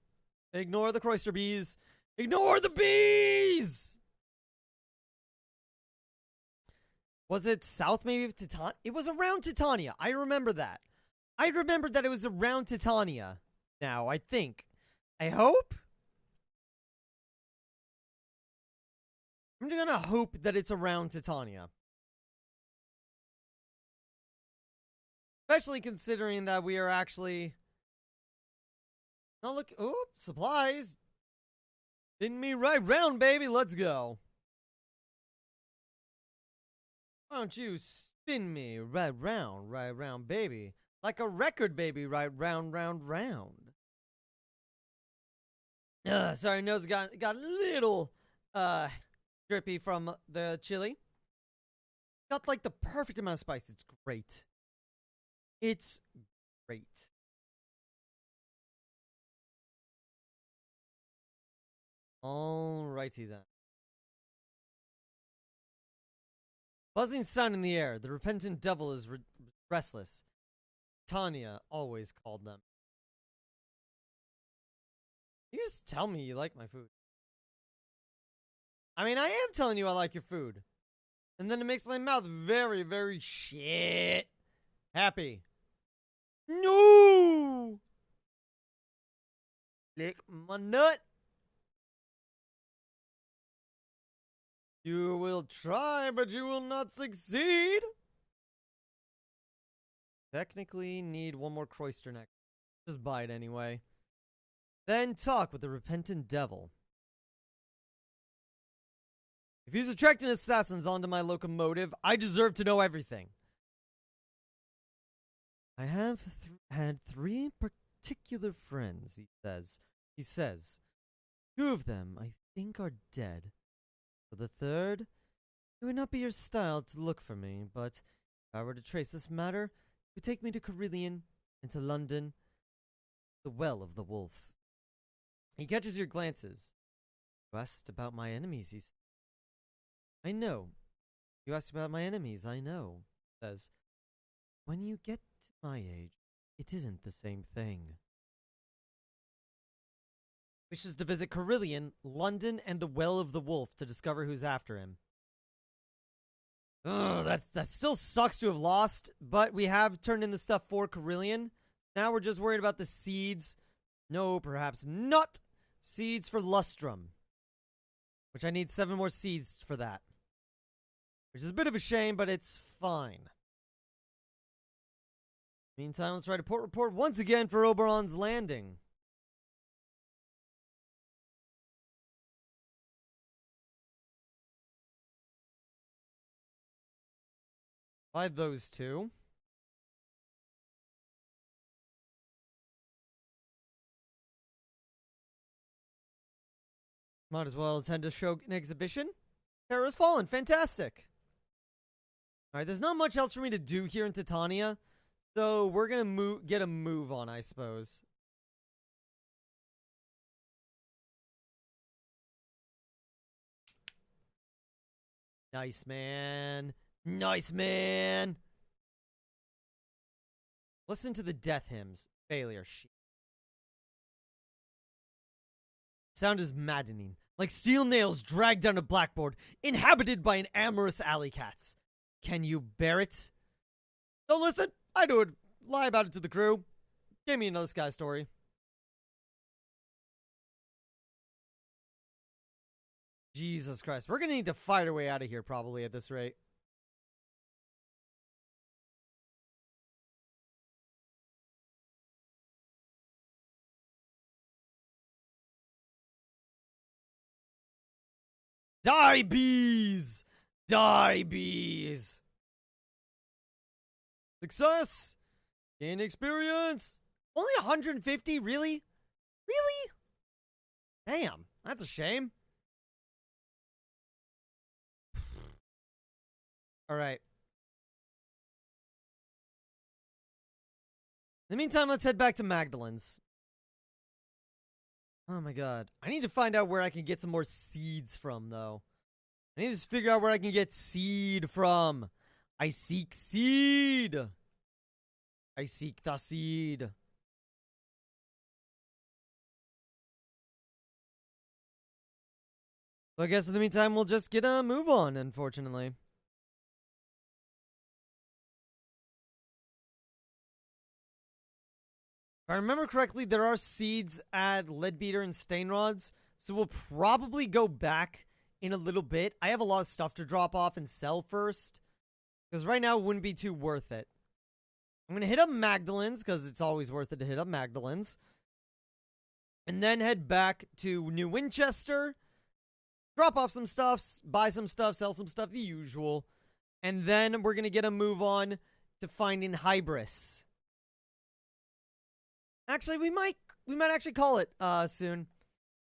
C: Ignore the Cloister bees. Ignore the bees! Was it south maybe of Titania? It was around Titania. I remember that. I remembered that it was around Titania. Now, I think. I hope? I'm just gonna hope that it's around Titania. Especially considering that we are actually... Not look... Oh, supplies. Spin me right round, baby. Let's go. Why don't you spin me right round, baby. Like a record, baby, right round. Sorry, nose got a little drippy from the chili. Got like the perfect amount of spice. It's great. It's great. Alrighty then. Buzzing sound in the air. The repentant devil is restless. Tanya always called them. You just tell me you like my food. I mean, I am telling you I like your food. And then it makes my mouth very, very shit happy. No! Lick my nut. You will try, but you will not succeed. Technically need one more Cloister Nectar. Just buy it anyway. Then talk with the repentant devil. If he's attracting assassins onto my locomotive, I deserve to know everything. I have had 3 particular friends, he says. He says, 2 of them I think are dead. For the 3rd, it would not be your style to look for me, but if I were to trace this matter, it would take me to Carillion, and to London, the Well of the Wolf. He catches your glances. You asked about my enemies, he says. I know. You asked about my enemies, I know, he says. When you get to my age, it isn't the same thing. Wishes to visit Carillion, London, and the Well of the Wolf to discover who's after him. Ugh, that still sucks to have lost, but we have turned in the stuff for Carillion, Now we're just worried about the seeds. No, perhaps not. Seeds for Lustrum. Which I need 7 more seeds for that. Which is a bit of a shame, but it's fine. Meantime, let's write a port report once again for Oberon's Landing. By those two. Might as well attend a show, an exhibition. Terror has fallen. Fantastic. Alright, there's not much else for me to do here in Titania. So we're gonna get a move on, I suppose. Nice, man. Nice, man. Listen to the death hymns. Failure. Sound is maddening. Like steel nails dragged down a blackboard, inhabited by an amorous alley cats. Can you bear it? So listen, I do it. Lie about it to the crew. Give me another Sky story. Jesus Christ. We're gonna need to fight our way out of here probably at this rate. Die, bees! Die, bees! Success! Gain experience! Only 150? Really? Really? Damn, that's a shame. Alright. In the meantime, let's head back to Magdalen's. Oh my god. I need to find out where I can get some more seeds from, though. I need to figure out where I can get seed from. I seek seed. I seek the seed. So I guess in the meantime, we'll just get a move on, unfortunately. If I remember correctly, there are seeds at Leadbeater and Stainrods, so we'll probably go back in a little bit. I have a lot of stuff to drop off and sell first, because right now it wouldn't be too worth it. I'm going to hit up Magdalen's, because it's always worth it to hit up Magdalen's. And then head back to New Winchester, drop off some stuff, buy some stuff, sell some stuff, the usual. And then we're going to get a move on to finding Hybris. Actually, we might actually call it soon.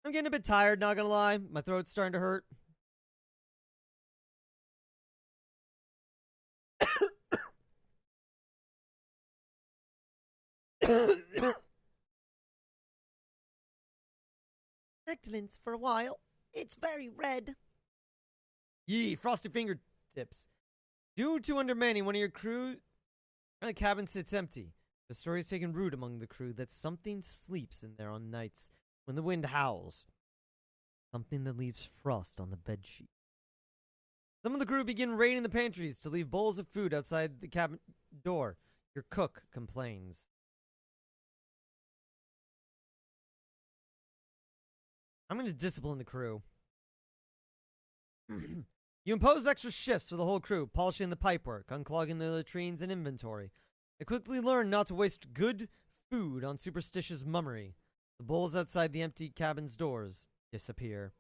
C: I'm getting a bit tired, not gonna lie. My throat's starting to hurt. Excellence for a while. It's very red. Yee, frosty fingertips. Due to undermanning, one of your crew cabin sits empty. The story has taken root among the crew that something sleeps in there on nights when the wind howls. Something that leaves frost on the bedsheet. Some of the crew begin raiding the pantries to leave bowls of food outside the cabin door. Your cook complains. I'm going to discipline the crew. You impose extra shifts for the whole crew, polishing the pipework, unclogging the latrines and inventory. They quickly learn not to waste good food on superstitious mummery. The bowls outside the empty cabin's doors disappear.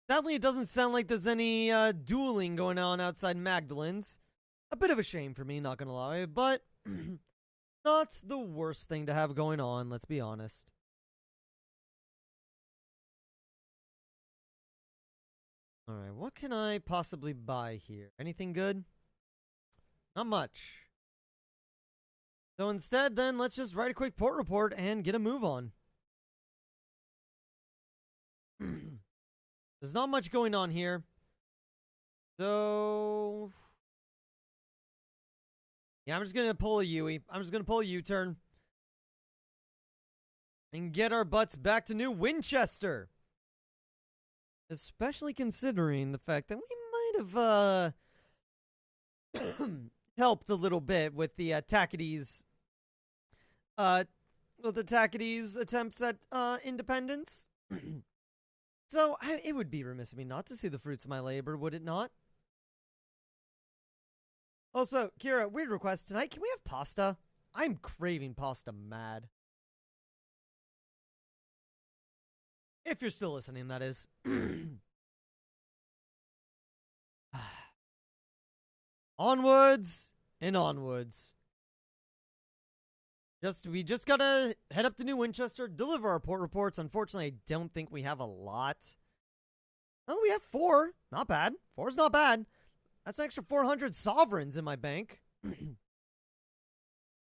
C: Sadly, it doesn't sound like there's any dueling going on outside Magdalen's. A bit of a shame for me, not gonna lie, but not the worst thing to have going on, let's be honest. Alright, what can I possibly buy here? Anything good? Not much. So instead, then, let's just write a quick port report and get a move on. There's not much going on here. So... yeah, I'm just going to pull a Yui. I'm just going to pull a U-turn. And get our butts back to New Winchester. Especially considering the fact that we might have, helped a little bit with the Tackity's attempts at independence. So it would be remiss of me not to see the fruits of my labor, would it not? Also, Kira, weird request tonight. Can we have pasta? I'm craving pasta mad. If you're still listening, that is. Onwards and onwards. We just gotta head up to New Winchester, deliver our port reports. Unfortunately, I don't think we have a lot. Oh, we have 4. Not bad. 4's not bad. That's an extra 400 sovereigns in my bank.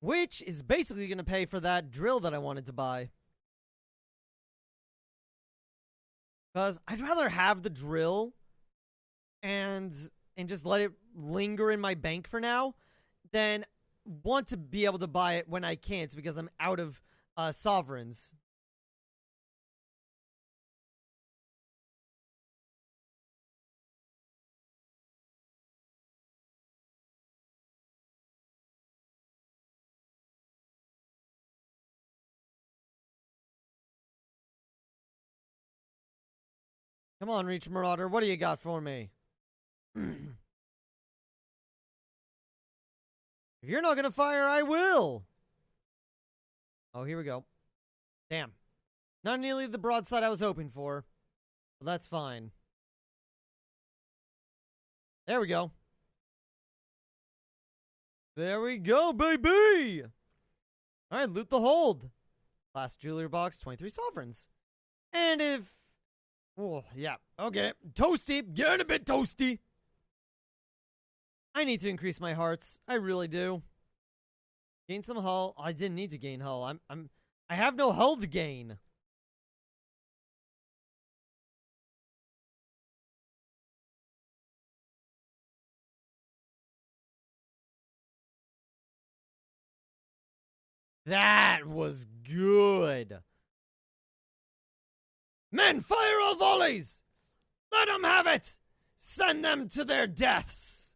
C: Which is basically gonna pay for that drill that I wanted to buy. Because I'd rather have the drill and just let it linger in my bank for now than want to be able to buy it when I can't because I'm out of sovereigns. Come on, Reach Marauder, what do you got for me? If you're not gonna fire, I will! Oh, here we go. Damn. Not nearly the broadside I was hoping for. But that's fine. There we go. There we go, baby! Alright, loot the hold. Last jewelry box, 23 sovereigns. And if... Oh, yeah. Okay. Toasty. Getting a bit toasty. I need to increase my hearts. I really do. Gain some hull. I didn't need to gain hull. I have no hull to gain. That was good. Men, fire all volleys! Let them have it! Send them to their deaths!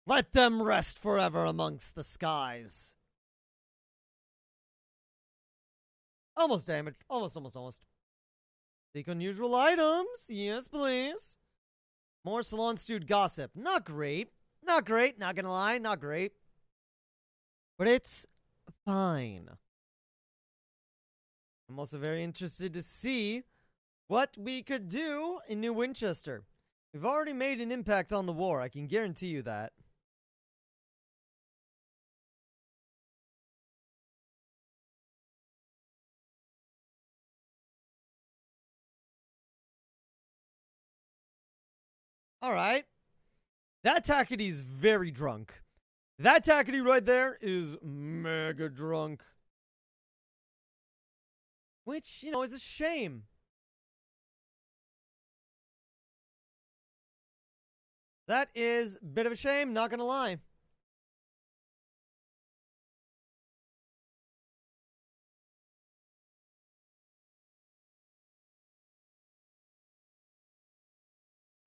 C: Let them rest forever amongst the skies. Almost damaged. Almost. Seek unusual items. Yes, please. More salon stewed gossip. Not great. Not gonna lie. Not great. But it's fine. I'm also very interested to see what we could do in New Winchester. We've already made an impact on the war. I can guarantee you that. Alright. That Tackity's very drunk. That Tackity right there is mega drunk. Which, you know, is a shame. That is a bit of a shame, not gonna lie.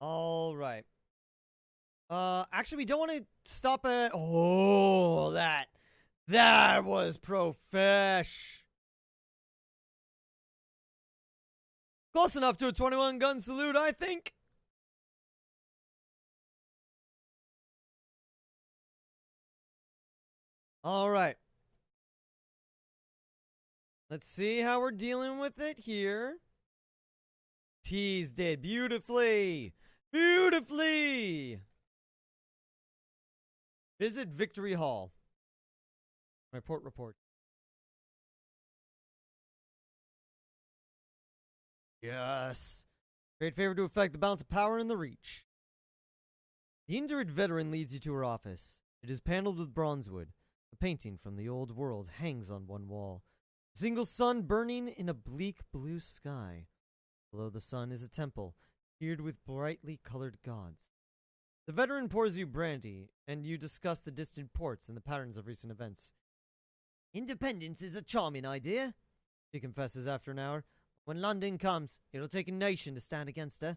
C: All right. Actually, we don't want to stop at... Oh, that was profesh. Close enough to a 21-gun salute, I think. All right. Let's see how we're dealing with it here. Teased it beautifully. Beautifully. Visit Victory Hall. Report. Yes. Great favor to affect the balance of power in the Reach. The indurate veteran leads you to her office. It is paneled with bronzewood. A painting from the old world hangs on one wall. A single sun burning in a bleak blue sky. Below the sun is a temple, tiered with brightly colored gods. The veteran pours you brandy, and you discuss the distant ports and the patterns of recent events. Independence is a charming idea, she confesses after an hour. When London comes, it'll take a nation to stand against her.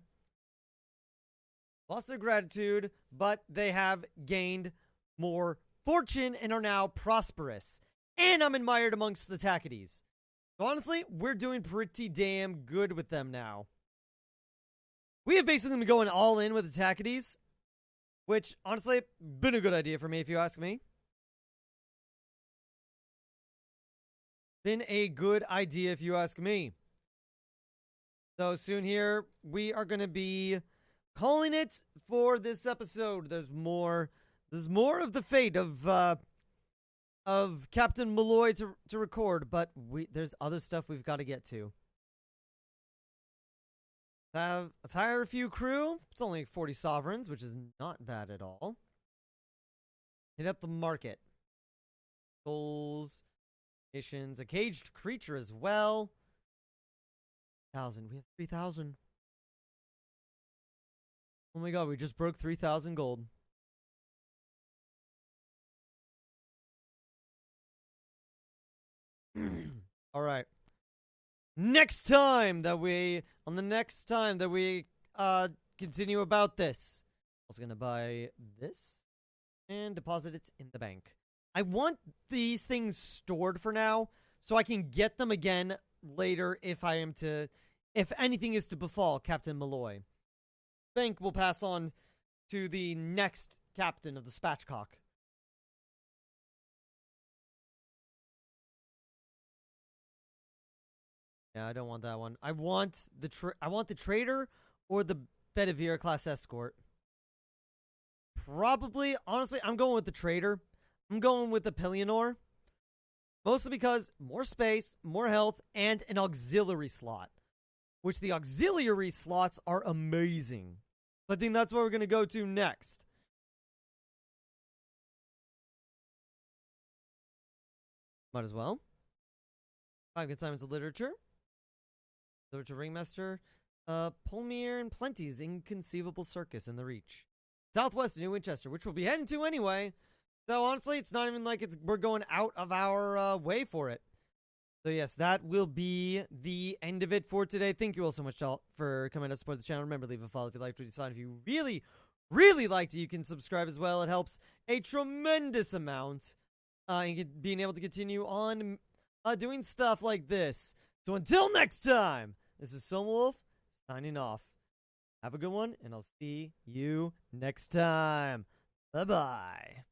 A: lost their gratitude, but they have gained more fortune and are now prosperous. And I'm admired amongst the Tackities. So honestly, we're doing pretty damn good with them now. We have basically been going all in with the Tackities, which honestly been a good idea for me if you ask me. Been a good idea if you ask me. So soon here, we are going to be calling it for this episode. There's more of the fate of Captain Mulloy to record, but there's other stuff we've got to get to. Let's hire a few crew. It's only 40 sovereigns, which is not bad at all. Hit up the market. Goals, missions, a caged creature as well. 1,000. We have 3,000. Oh my god, we just broke 3,000 gold. All right. Next time that we continue about this, I was gonna buy this and deposit it in the bank. I want these things stored for now so I can get them again later if anything is to befall Captain Mulloy. Bank will pass on to the next captain of the Spatchcock. Yeah, I don't want that one. I want the trader or the Bedivere class escort. Probably, honestly, I'm going with the trader. I'm going with the Pillionor. Mostly because more space, more health, and an auxiliary slot. Which the auxiliary slots are amazing. I think that's what we're going to go to next. Might as well. 5 good assignments of literature. Literature ringmaster. Polmere and Plenty's Inconceivable Circus in the Reach. Southwest of New Winchester, which we'll be heading to anyway. So honestly, it's not even like we're going out of our way for it. So yes, that will be the end of it for today. Thank you all so much for coming to support the channel. Remember, leave a follow if you liked what you saw. If you really, really liked it, you can subscribe as well. It helps a tremendous amount in being able to continue on doing stuff like this. So until next time, this is Somewolf signing off. Have a good one, and I'll see you next time. Bye-bye.